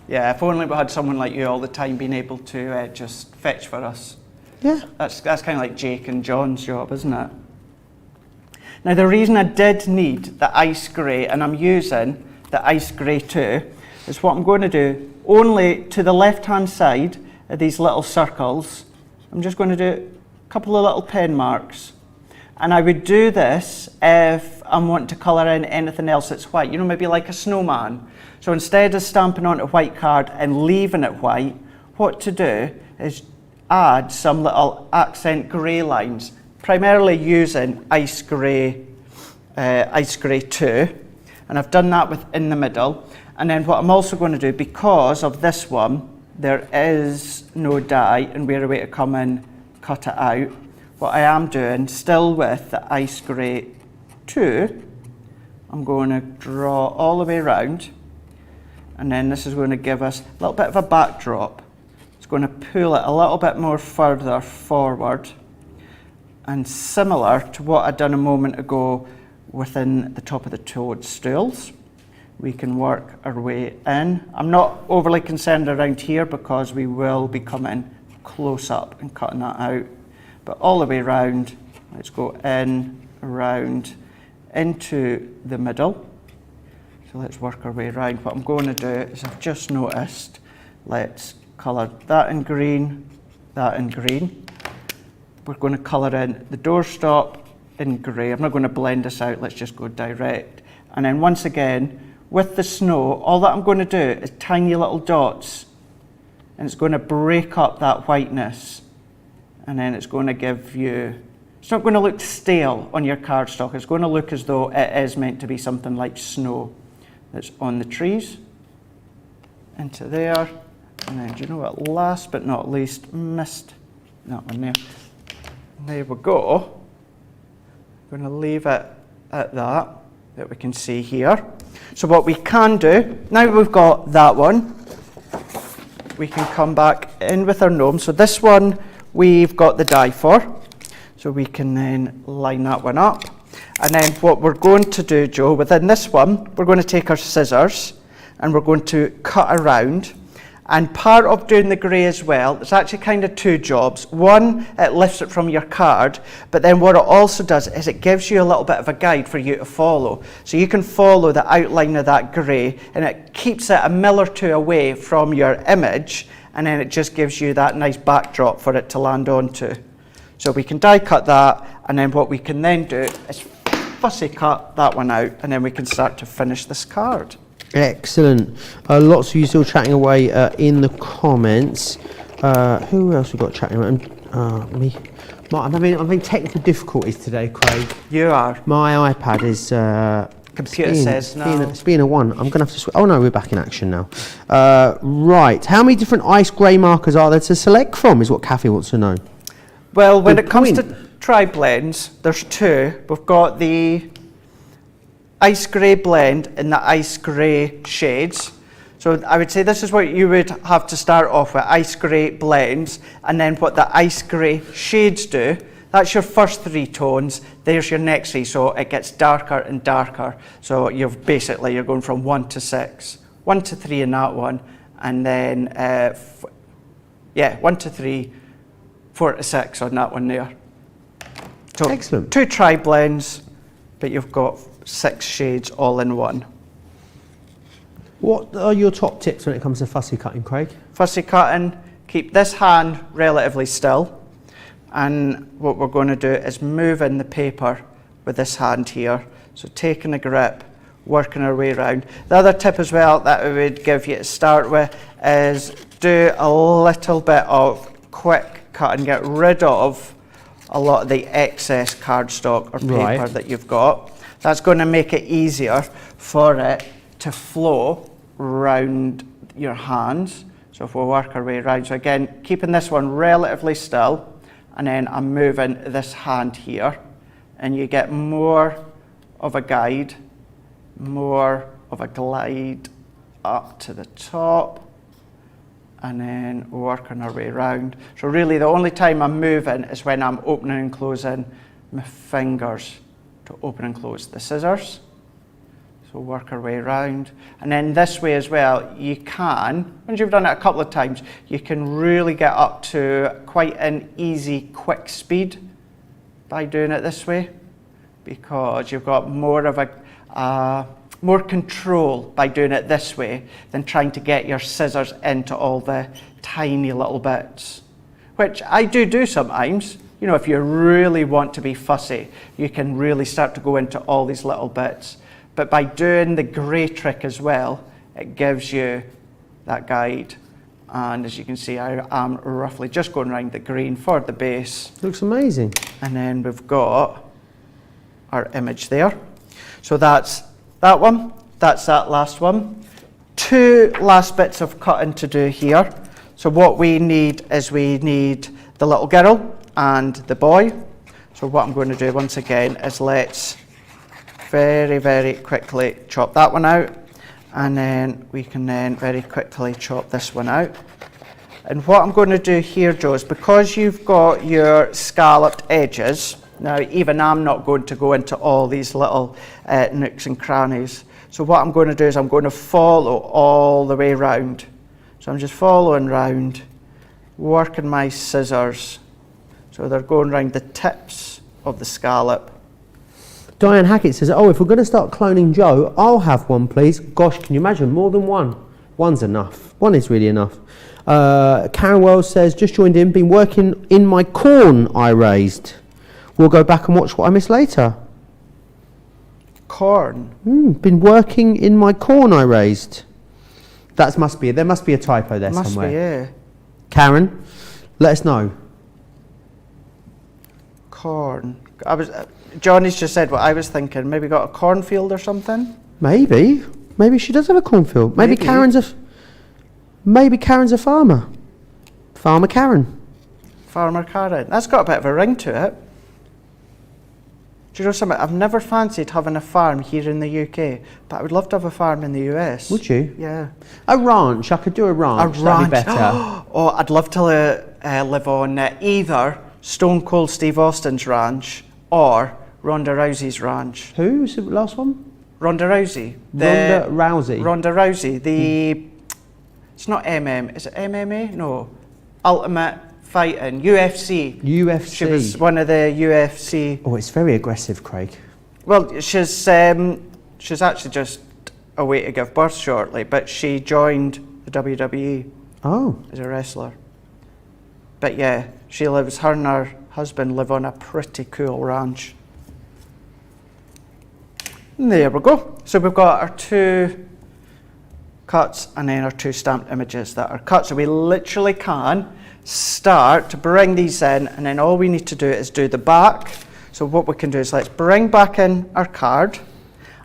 Yeah, if only we had someone like you all the time being able to just fetch for us. Yeah. That's kind of like Jake and John's job, isn't it? Now, the reason I did need the ice grey, and I'm using the ice grey too, is what I'm going to do, only to the left-hand side of these little circles, I'm just going to do a couple of little pen marks. And I would do this if I'm wanting to colour in anything else that's white, you know, maybe like a snowman. So instead of stamping onto a white card and leaving it white, what to do is add some little accent grey lines, primarily using ice grey 2, and I've done that within the middle. And then what I'm also going to do, because of this one, there is no die and we're a way to come in, cut it out. What I am doing, still with the ice grey 2, I'm going to draw all the way around, and then this is going to give us a little bit of a backdrop. It's going to pull it a little bit more further forward, and similar to what I'd done a moment ago within the top of the toadstools, we can work our way in. I'm not overly concerned around here because we will be coming close up and cutting that out. But all the way around, let's go in, around, into the middle. So let's work our way around. What I'm going to do is, I've just noticed, let's colour that in green, that in green. We're going to colour in the doorstop in grey. I'm not going to blend this out, let's just go direct. And then once again, with the snow, all that I'm going to do is tiny little dots, and it's going to break up that whiteness. And then it's going to give you It's not going to look stale on your cardstock. It's going to look as though it is meant to be something like snow that's on the trees. Into there. And then, do you know what? Last but not least, missed that one there. There we go. I'm going to leave it at that we can see here. So what we can do, now we've got that one, we can come back in with our gnome. So this one we've got the die for. So we can then line that one up. And then what we're going to do, Joe, within this one, we're going to take our scissors and we're going to cut around. And part of doing the grey as well, it's actually kind of two jobs. One, it lifts it from your card, but then what it also does is it gives you a little bit of a guide for you to follow. So you can follow the outline of that grey, and it keeps it a mil or two away from your image, and then it just gives you that nice backdrop for it to land onto. So we can die cut that, and then what we can then do is fussy cut that one out, and then we can start to finish this card. Excellent. Lots of you still chatting away in the comments. Who else we got chatting around? Me. I'm having technical difficulties today, Craig. You are. My iPad is. Computer says no. It's being a one. I'm going to have to. Oh no, we're back in action now. Right. How many different ice grey markers are there to select from? Is what Kathy wants to know. Well, when it comes to tri-blends, there's two. We've got the ice grey blend and the ice grey shades. So I would say this is what you would have to start off with, ice grey blends, and then what the ice grey shades do. That's your first three tones. There's your next three, so it gets darker and darker. So you're going from 1 to 6, 1 to 3 in that one, and then 1 to 3, 4 to 6 on that one there. So excellent. 2 tri-blends, but you've got 6 shades all in one. What are your top tips when it comes to fussy cutting, Craig? Fussy cutting, keep this hand relatively still. And what we're going to do is move in the paper with this hand here. So taking a grip, working our way around. The other tip as well that I would give you to start with is do a little bit of quick cut and get rid of a lot of the excess cardstock or paper that you've got. That's going to make it easier for it to flow around your hands. So if we work our way around, so again, keeping this one relatively still, and then I'm moving this hand here, and you get more of a guide, more of a glide up to the top, and then working our way around. So really the only time I'm moving is when I'm opening and closing my fingers to open and close the scissors. So work our way around. And then this way as well, you can, once you've done it a couple of times, you can really get up to quite an easy, quick speed by doing it this way, because you've got more of more control by doing it this way than trying to get your scissors into all the tiny little bits, which I do sometimes. You know, if you really want to be fussy, you can really start to go into all these little bits. But by doing the grey trick as well, it gives you that guide. And as you can see, I am roughly just going around the green for the base. Looks amazing. And then we've got our image there. So that's that one, that's that last one. 2 last bits of cutting to do here. So what we need is we need the little girl and the boy. So what I'm going to do once again is let's very quickly chop that one out, and then we can then very quickly chop this one out. And what I'm going to do here, Joe, is because you've got your scalloped edges, now even I'm not going to go into all these little nooks and crannies. So what I'm going to do is I'm going to follow all the way around. So I'm just following round, working my scissors. So they're going around the tips of the scallop. Diane Hackett says, oh, if we're going to start cloning Joe, I'll have one, please. Gosh, can you imagine? More than one. One's enough. One is really enough. Karen Wells says, just joined in, been working in my corn I raised. We'll go back and watch what I missed later. Corn? Been working in my corn I raised. There must be a typo there somewhere. Must be, yeah. Karen, let us know. corn. Johnny's just said what I was thinking. Maybe got a cornfield or something? Maybe. Maybe she does have a cornfield. Maybe Karen's a farmer. Farmer Karen. Farmer Karen. That's got a bit of a ring to it. Do you know something? I've never fancied having a farm here in the UK, but I would love to have a farm in the US. Would you? Yeah. A ranch. I could do a ranch. A ranch. That'd be better. Oh, I'd love to live on either Stone Cold Steve Austin's ranch or Ronda Rousey's ranch. Who was the last one? Ronda Rousey. Ronda Rousey. Ronda Rousey. It's not MM. Is it MMA? No. Ultimate Fighting. UFC. UFC. She was one of the UFC. Oh, it's very aggressive, Craig. Well, she's actually just away to give birth shortly, but she joined the WWE as a wrestler. But yeah, her and her husband live on a pretty cool ranch. And there we go. So we've got our 2 cuts and then our 2 stamped images that are cut. So we literally can start to bring these in, and then all we need to do is do the back. So what we can do is let's bring back in our card.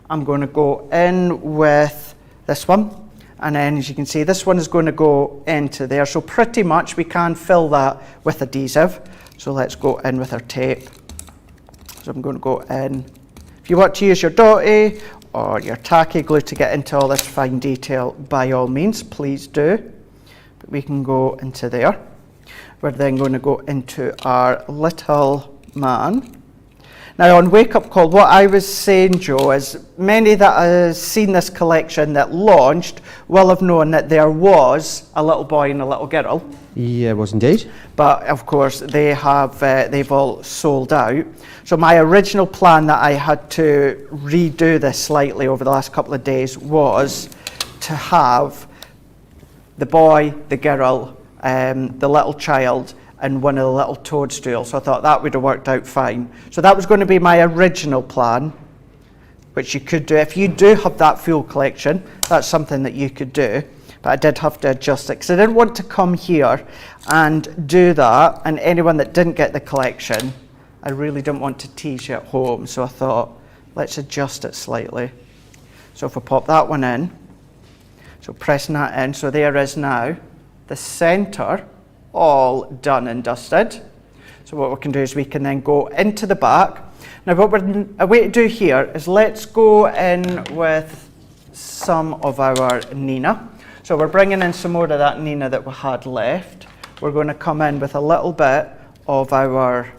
I'm going to go in with this one, and then as you can see, this one is going to go into there. So pretty much we can fill that with adhesive. So let's go in with our tape. So I'm going to go in. If you want to use your dotty or your tacky glue to get into all this fine detail, by all means, please do. But we can go into there. We're then going to go into our little man. Now on Wake Up Call, what I was saying, Joe, is many that have seen this collection that launched will have known that there was a little boy and a little girl. Yeah, it was indeed. But of course they've all sold out. So my original plan that I had to redo this slightly over the last couple of days was to have the boy, the girl, the little child, and one of the little toadstools. So I thought that would have worked out fine. So that was going to be my original plan, which you could do. If you do have that full collection, that's something that you could do. But I did have to adjust it because I didn't want to come here and do that. And anyone that didn't get the collection, I really didn't want to tease you at home. So I thought, let's adjust it slightly. So if I pop that one in, so pressing that in, so there is now the center all done and dusted. So what we can do is we can then go into the back. Now what we're away to do here is let's go in with some of our Nina. So we're bringing in some more of that Nina that we had left. We're going to come in with a little bit of our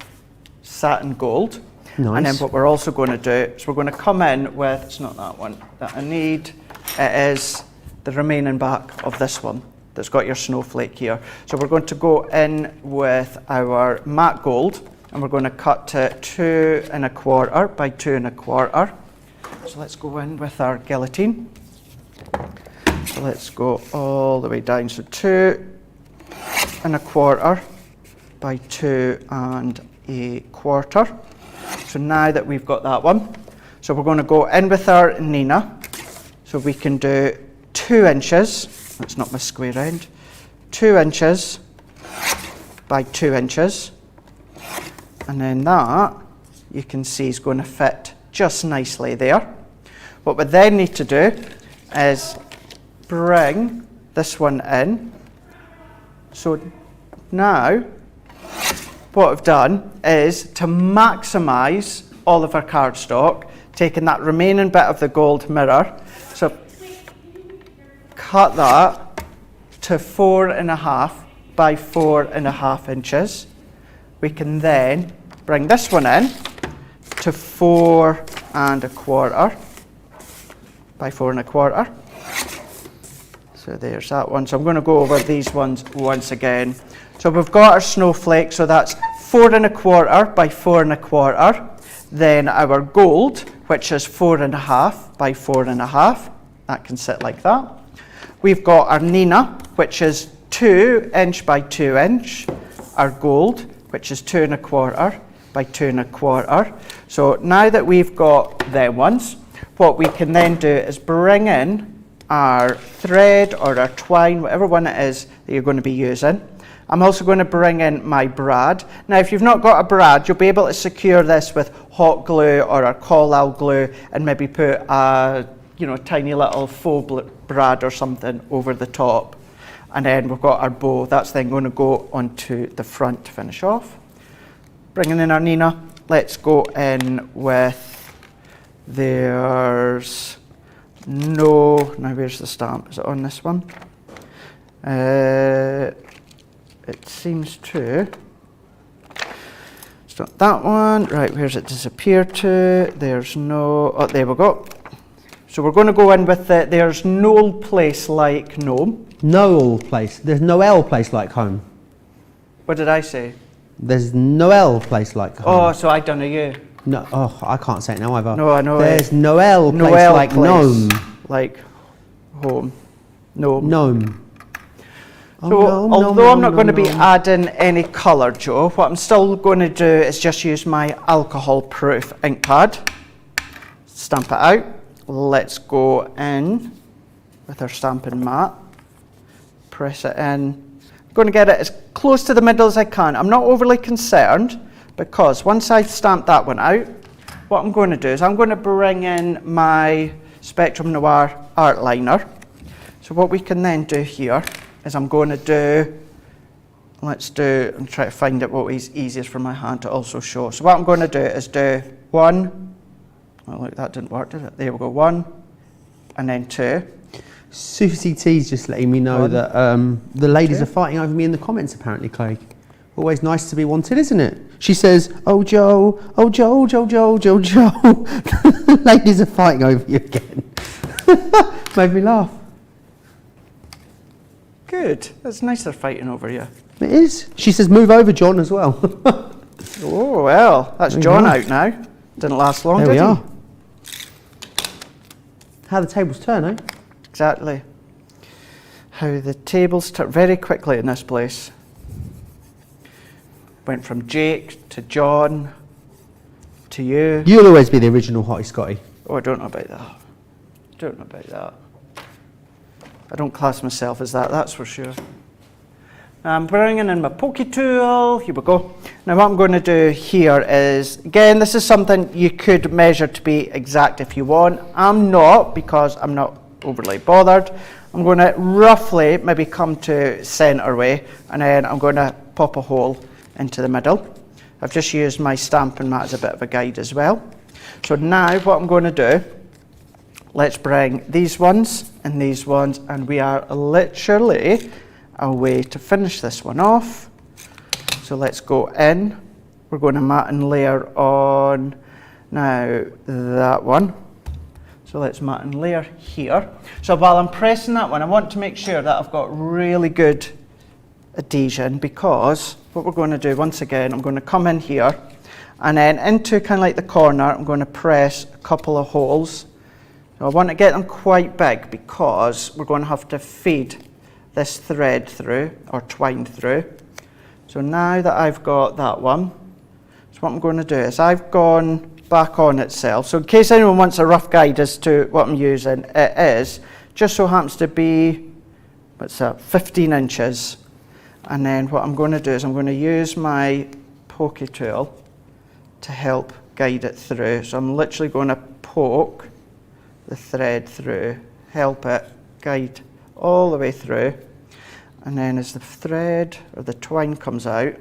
satin gold. Nice. And then what we're also going to do is we're going to come in with, it's not that one that I need, it is the remaining back of this one that's got your snowflake here. So we're going to go in with our matte gold, and we're going to cut to 2 1/4 by 2 1/4. So let's go in with our guillotine. So let's go all the way down. So 2 1/4 by 2 1/4. So now that we've got that one, so we're going to go in with our Nina. So we can do 2 inches. That's not my square end. 2 inches by 2 inches. And then that, you can see, is going to fit just nicely there. What we then need to do is bring this one in. So now, what I've done is to maximise all of our cardstock, taking that remaining bit of the gold mirror. So cut that to 4 1/2 by 4 1/2 inches. We can then bring this one in to 4 1/4 by 4 1/4. So there's that one. So I'm going to go over these ones once again. So we've got our snowflake, so that's 4 1/4 by 4 1/4. Then our gold, which is 4 1/2 by 4 1/2. That can sit like that. We've got our Nina, which is 2 inch by 2 inch. Our gold, which is 2 1/4 by 2 1/4. So now that we've got them ones, what we can then do is bring in our thread or our twine, whatever one it is that you're going to be using, I'm also going to bring in my brad. Now, if you've not got a brad, you'll be able to secure this with hot glue or a collal glue and maybe put a tiny little faux brad or something over the top. And then we've got our bow. That's then going to go onto the front to finish off. Bringing in our Nina. Let's go in with, there's no, now where's the stamp? Is it on this one? It seems to. It's not that one. Right, where's it disappear to? There's no, oh, there we go. So we're going to go in with the, there's no place like Gnome. Noel place. There's Noel place like home. What did I say? There's Noel place like home. Oh, so I done a you. No, oh, I can't say it now either. No, I know. There's Noel place Noel like place, gnome. like home. Gnome. Gnome. Oh, So gnome, although gnome, I'm not going to be gnome. adding any colour, Joe, what I'm still going to do is just use my alcohol-proof ink pad. Stamp it out. Let's go in with our stamping mat. Press it in. I'm going to get it as close to the middle as I can. I'm not overly concerned because once I've stamped that one out, what I'm going to do is I'm going to bring in my Spectrum Noir art liner. So what we can then do here is I'm going to do, I'm trying to find out what is easiest for my hand to also show. So what I'm going to do is do one, oh look, that didn't work, did it? There we go, one, and then two. Susie T's just letting me know that the ladies are fighting over me in the comments apparently, Craig. Always nice to be wanted, isn't it? She says, oh Joe, oh Joe, Joe, Joe, Joe, Joe. The ladies are fighting over you again. Made me laugh. Good, that's nice they're fighting over you. It is. She says, move over, John, as well. Oh well, that's There we John are. out now. Didn't last long, There did we he? are. How the tables turn, eh? Exactly. How the tables turn very quickly in this place. Went from Jake to John to you. You'll always be the original Hottie Scotty. Oh, I don't know about that. Don't know about that. I don't class myself as that, that's for sure. I'm bringing in my pokey tool. Here we go. Now what I'm going to do here is, again, this is something you could measure to be exact if you want. I'm not, because I'm not overly bothered. I'm going to roughly maybe come to centre way, and then I'm going to pop a hole into the middle. I've just used my stamping mat as a bit of a guide as well. So now what I'm going to do, let's bring these ones, and we are literally a way to finish this one off. So let's go in. We're going to mat and layer on now that one. So let's mat and layer here. So while I'm pressing that one, I want to make sure that I've got really good adhesion, because what we're going to do, once again, I'm going to come in here and then into kind of like the corner, I'm going to press a couple of holes. So I want to get them quite big because we're going to have to feed this thread through, or twine through. So now that I've got that one, so what I'm going to do is I've gone back on itself. So in case anyone wants a rough guide as to what I'm using, it is just so happens to be, what's that, 15 inches. And then what I'm going to do is I'm going to use my pokey tool to help guide it through. So I'm literally going to poke the thread through, help it guide all the way through. And then as the thread or the twine comes out,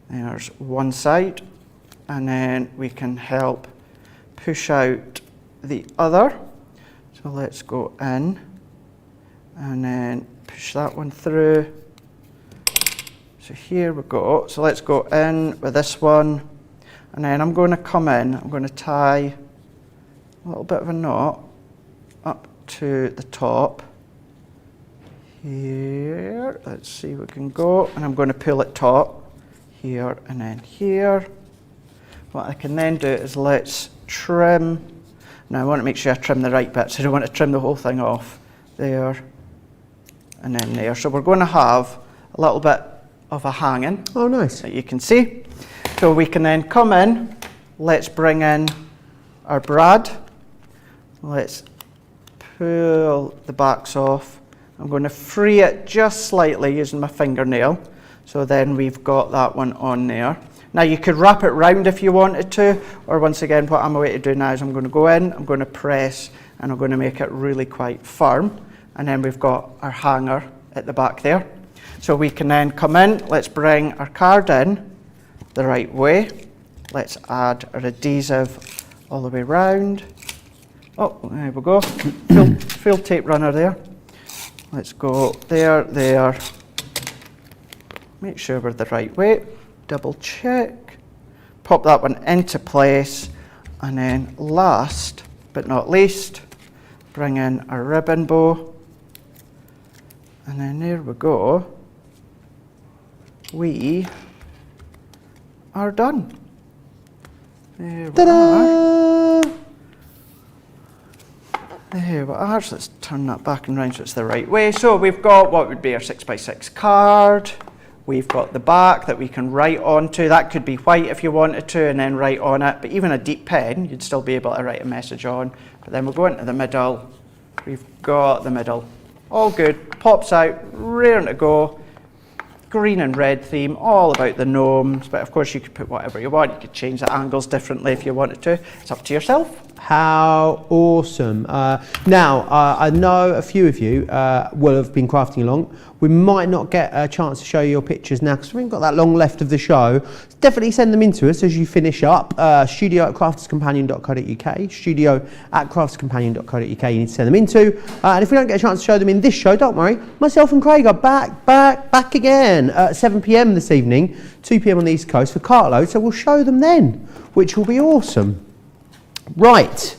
there's one side, and then we can help push out the other. So let's go in and then push that one through. So here we go. So let's go in with this one, and then I'm going to come in, I'm going to tie a little bit of a knot up to the top here. Let's see where we can go, and I'm going to pull it taut here and then here. What I can then do is let's trim. Now I want to make sure I trim the right bits. I don't want to trim the whole thing off. There and then there. So we're going to have a little bit of a hanging. Oh, nice. That you can see. So we can then come in. Let's bring in our brad. Let's pull the backs off, I'm going to free it just slightly using my fingernail. So then we've got that one on there. Now you could wrap it round if you wanted to, or once again, what I'm going to do now is I'm going to go in, I'm going to press, and I'm going to make it really quite firm. And then we've got our hanger at the back there. So we can then come in, let's bring our card in the right way. Let's add our adhesive all the way round. Oh, there we go. Full tape runner there. Let's go there, there. Make sure we're the right way. Double check. Pop that one into place. And then last but not least, bring in our ribbon bow. And then there we go. We are done. There we are. There we are. So let's turn that back and round so it's the right way. So we've got what would be our 6x6 card. We've got the back that we can write onto. That could be white if you wanted to, and then write on it. But even a deep pen, you'd still be able to write a message on. But then we'll go into the middle. We've got the middle. All good. Pops out, raring to go. Green and red theme, all about the gnomes. But of course you could put whatever you want. You could change the angles differently if you wanted to. It's up to yourself. How awesome. Now, I know a few of you will have been crafting along. We might not get a chance to show you your pictures now because we haven't got that long left of the show. Definitely send them in to us as you finish up. studio@crafterscompanion.co.uk, studio@crafterscompanion.co.uk you need to send them into. And if we don't get a chance to show them in this show, don't worry. Myself and Craig are back again at 7 p.m. this evening, 2 p.m. on the East Coast for Cartload. So we'll show them then, which will be awesome. Right,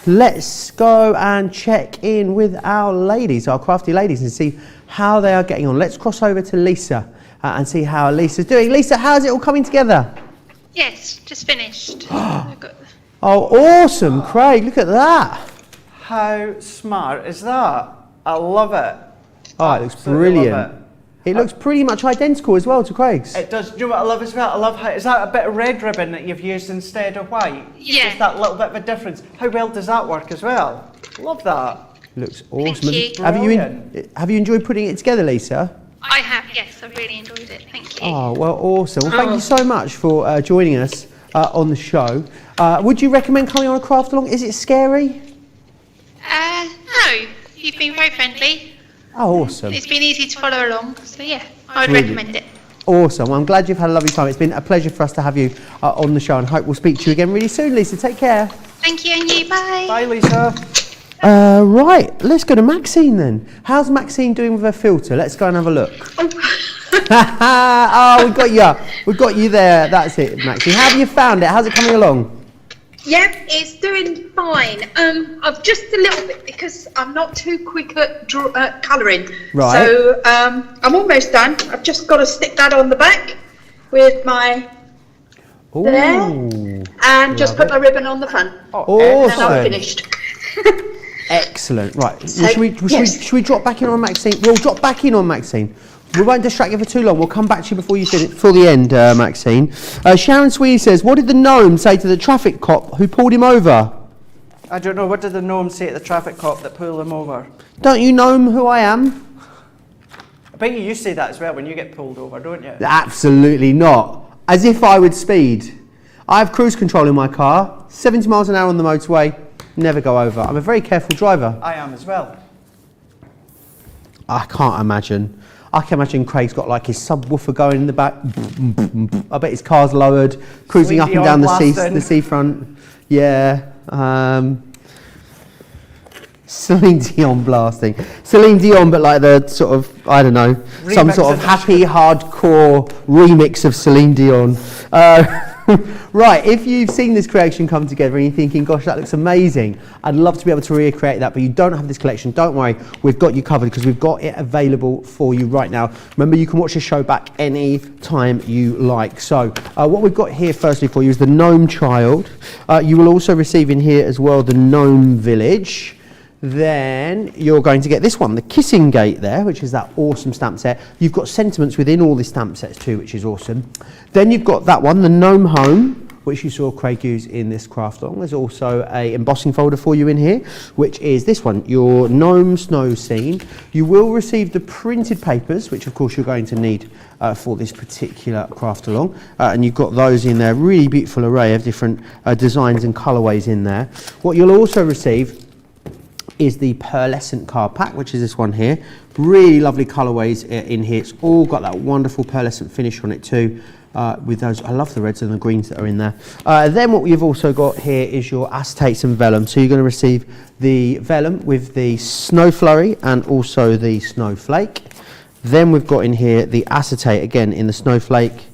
let's go and check in with our ladies, our crafty ladies, and see how they are getting on. Let's cross over to Lisa and see how Lisa's doing. Lisa, how's it all coming together? Yes, just finished. Oh, awesome, Craig, look at that. How smart is that? I love it. Oh, it looks Absolutely brilliant. love it. It looks pretty much identical as well to Craig's. It does. Do you know what I love as well? I love how, is that a bit of red ribbon that you've used instead of white? Yeah. Just that little bit of a difference. How well does that work as well? Love that. Looks awesome. Thank you. Have you enjoyed putting it together, Lisa? I have, yes, I really enjoyed it. Thank you. Oh, well, awesome. Well, thank you so much for joining us on the show. Would you recommend coming on a craft along? Is it scary? No, you've been very friendly. Oh, awesome. It's been easy to follow along, so yeah, I would Brilliant. recommend it. Awesome. Well, I'm glad you've had a lovely time. It's been a pleasure for us to have you on the show, and hope we'll speak to you again really soon, Lisa. Take care. Thank you, and you, bye. Bye, Lisa. Right, let's go to Maxine then. How's Maxine doing with her filter? Let's go and have a look. Oh, we got you. We got you there. That's it, Maxine. How have you found it? How's it coming along? Yeah, it's doing fine. I've just a little bit because I'm not too quick at colouring. Right. So I'm almost done. I've just got to stick that on the back with my Ooh, there, and just put my ribbon on the front. Oh, And then I'm awesome. finished. Excellent. Right. So, Should we drop back in on Maxine? We'll drop back in on Maxine. We won't distract you for too long. We'll come back to you before you finish for the end, Maxine. Sharon Sweeney says, "What did the gnome say to the traffic cop who pulled him over?" I don't know. What did the gnome say to the traffic cop that pulled him over? Don't you know who I am? I bet you say that as well when you get pulled over, don't you? Absolutely not. As if I would speed. I have cruise control in my car, 70 miles an hour on the motorway, never go over. I'm a very careful driver. I am as well. I can't imagine. I can imagine Craig's got like his subwoofer going in the back. I bet his car's lowered, cruising up and down the seafront. Yeah. Celine Dion blasting. Celine Dion, but like the sort of, I don't know, some Remix sort of of- happy hardcore remix of Celine Dion. Right, if you've seen this creation come together and you're thinking, gosh, that looks amazing, I'd love to be able to recreate that, but you don't have this collection, don't worry, we've got you covered because we've got it available for you right now. Remember, you can watch the show back any time you like. So, what we've got here firstly for you is the Gnome Child. You will also receive in here as well the Gnome Village. Then you're going to get this one, the Kissing Gate there, which is that awesome stamp set. You've got sentiments within all the stamp sets too, which is awesome. Then you've got that one, the Gnome Home, which you saw Craig use in this craft along. There's also a embossing folder for you in here, which is this one, your Gnome Snow Scene. You will receive the printed papers, which of course you're going to need for this particular craft along, and you've got those in there, really beautiful array of different designs and colorways in there. What you'll also receive is the pearlescent card pack, which is this one here. Really lovely colorways in here. It's all got that wonderful pearlescent finish on it too, with those, I love the reds and the greens that are in there. Then what we've also got here is your acetates and vellum. So you're going to receive the vellum with the snow flurry and also the snowflake. Then we've got in here the acetate, again in the snowflake,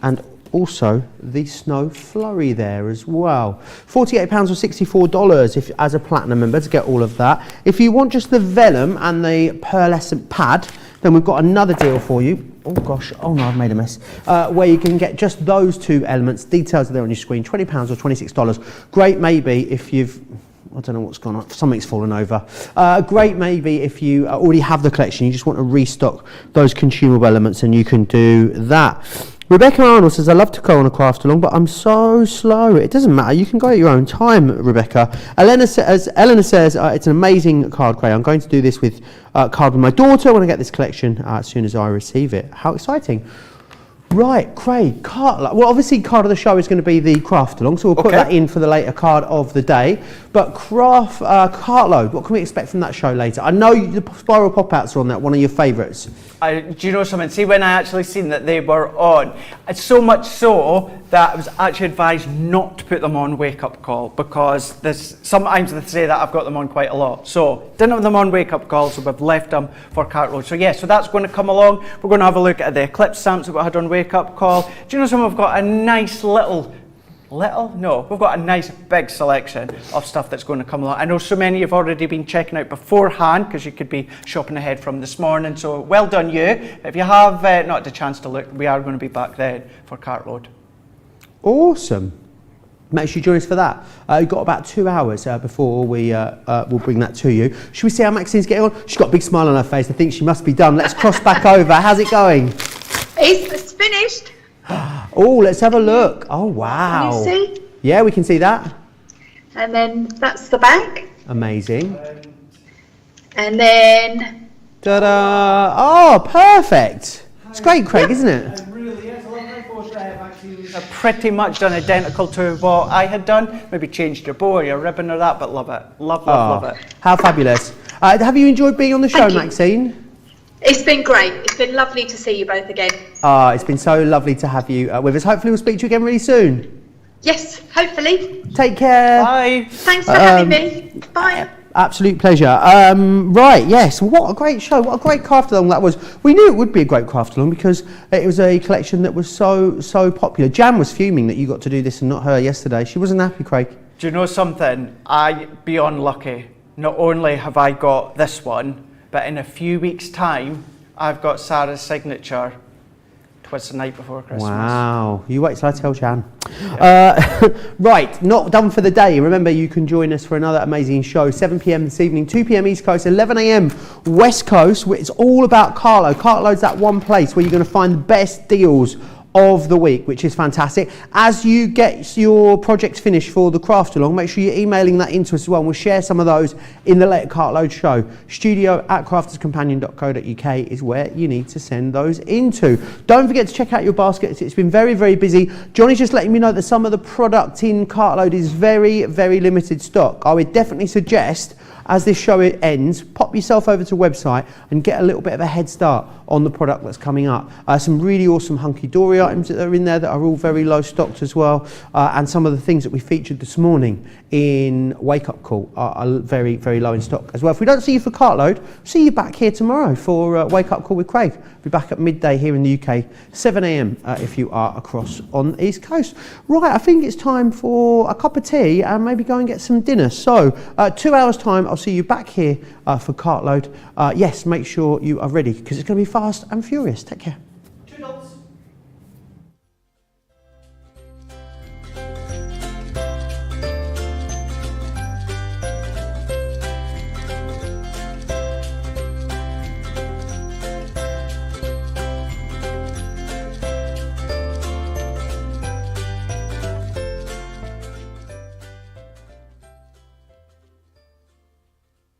and also the snow flurry there as well. £48 or $64 if as a platinum member to get all of that. If you want just the vellum and the pearlescent pad, then we've got another deal for you. Oh gosh, oh no, I've made a mess. Where you can get just those two elements. Details are there on your screen, £20 or $26. Great maybe if you've, I don't know what's gone on, something's fallen over. Great maybe if you already have the collection, you just want to restock those consumable elements, and you can do that. Rebecca Arnold says, I love to go on a craft along, but I'm so slow. It doesn't matter. You can go at your own time, Rebecca. Eleanor says, it's an amazing card, Craig. I'm going to do this with card with my daughter when I get this collection as soon as I receive it. How exciting. Right, Craig, well, obviously card of the show is going to be the craft along, so we'll put that in for the later card of the day. But cart load, what can we expect from that show later? I know the spiral pop-outs are on that, one of your favourites. Do you know something? See, when I actually seen that they were on, it's so much so that I was actually advised not to put them on Wake Up Call, because sometimes they say that I've got them on quite a lot. So didn't have them on Wake Up Call, so we've left them for Cartload. So yeah, so that's going to come along. We're going to have a look at the eclipse stamps that we had on Wake Up Call. Do you know something? We've got a nice we've got a nice big selection of stuff that's going to come along. I know so many have already been checking out beforehand, because you could be shopping ahead from this morning, so well done you. If you have not had a chance to look, we are going to be back then for Cartload. Awesome. Make sure you join us for that. We've got about 2 hours before we'll bring that to you. Should we see how Maxine's getting on? She's got a big smile on her face. I think she must be done. Let's cross back over. How's it going? It's finished. Oh, let's have a look. Oh, wow. Can you see? Yeah, we can see that. And then that's the back. Amazing. And then... Ta-da! Oh, perfect. It's great, Craig, isn't it? It really is. They're pretty much done identical to what I had done. Maybe changed your bow or your ribbon or that, but love it. Love it. How fabulous. Have you enjoyed being on the show, Maxine? It's been great. It's been lovely to see you both again. It's been so lovely to have you with us. Hopefully we'll speak to you again really soon. Yes, hopefully. Take care. Bye. Thanks for having me. Bye. Absolute pleasure. Right, yes, what a great show. What a great craft along that was. We knew it would be a great craft along because it was a collection that was so popular. Jan was fuming that you got to do this and not her yesterday. She wasn't happy, Craig. Do you know something? Beyond lucky. Not only have I got this one, but in a few weeks' time, I've got Sarah's signature. 'Twas the night before Christmas. Wow. You wait till I tell Jan. Yeah. Right, not done for the day. Remember, you can join us for another amazing show, 7 p.m. this evening, 2 p.m. East Coast, 11 a.m. West Coast. It's all about Cartload. Cartload's that one place where you're going to find the best deals of the week, which is fantastic. As you get your projects finished for the craft along, make sure you're emailing that into us as well, and we'll share some of those in the later Cartload show. studio@crafterscompanion.co.uk is where you need to send those into. Don't forget to check out your baskets. It's been very, very busy. Johnny's just letting me know that some of the product in Cartload is very, very limited stock. I would definitely suggest, as this show ends, pop yourself over to the website and get a little bit of a head start on the product that's coming up. Some really awesome hunky-dory items that are in there that are all very low stocked as well. And some of the things that we featured this morning in Wake Up Call are very, very low in stock as well. If we don't see you for Cartload, see you back here tomorrow for Wake Up Call with Craig. We'll be back at midday here in the UK, 7 a.m. If you are across on the East Coast. Right, I think it's time for a cup of tea and maybe go and get some dinner. So, 2 hours time, I'll see you back here for Cartload. Yes, make sure you are ready because it's going to be fast and furious. Take care.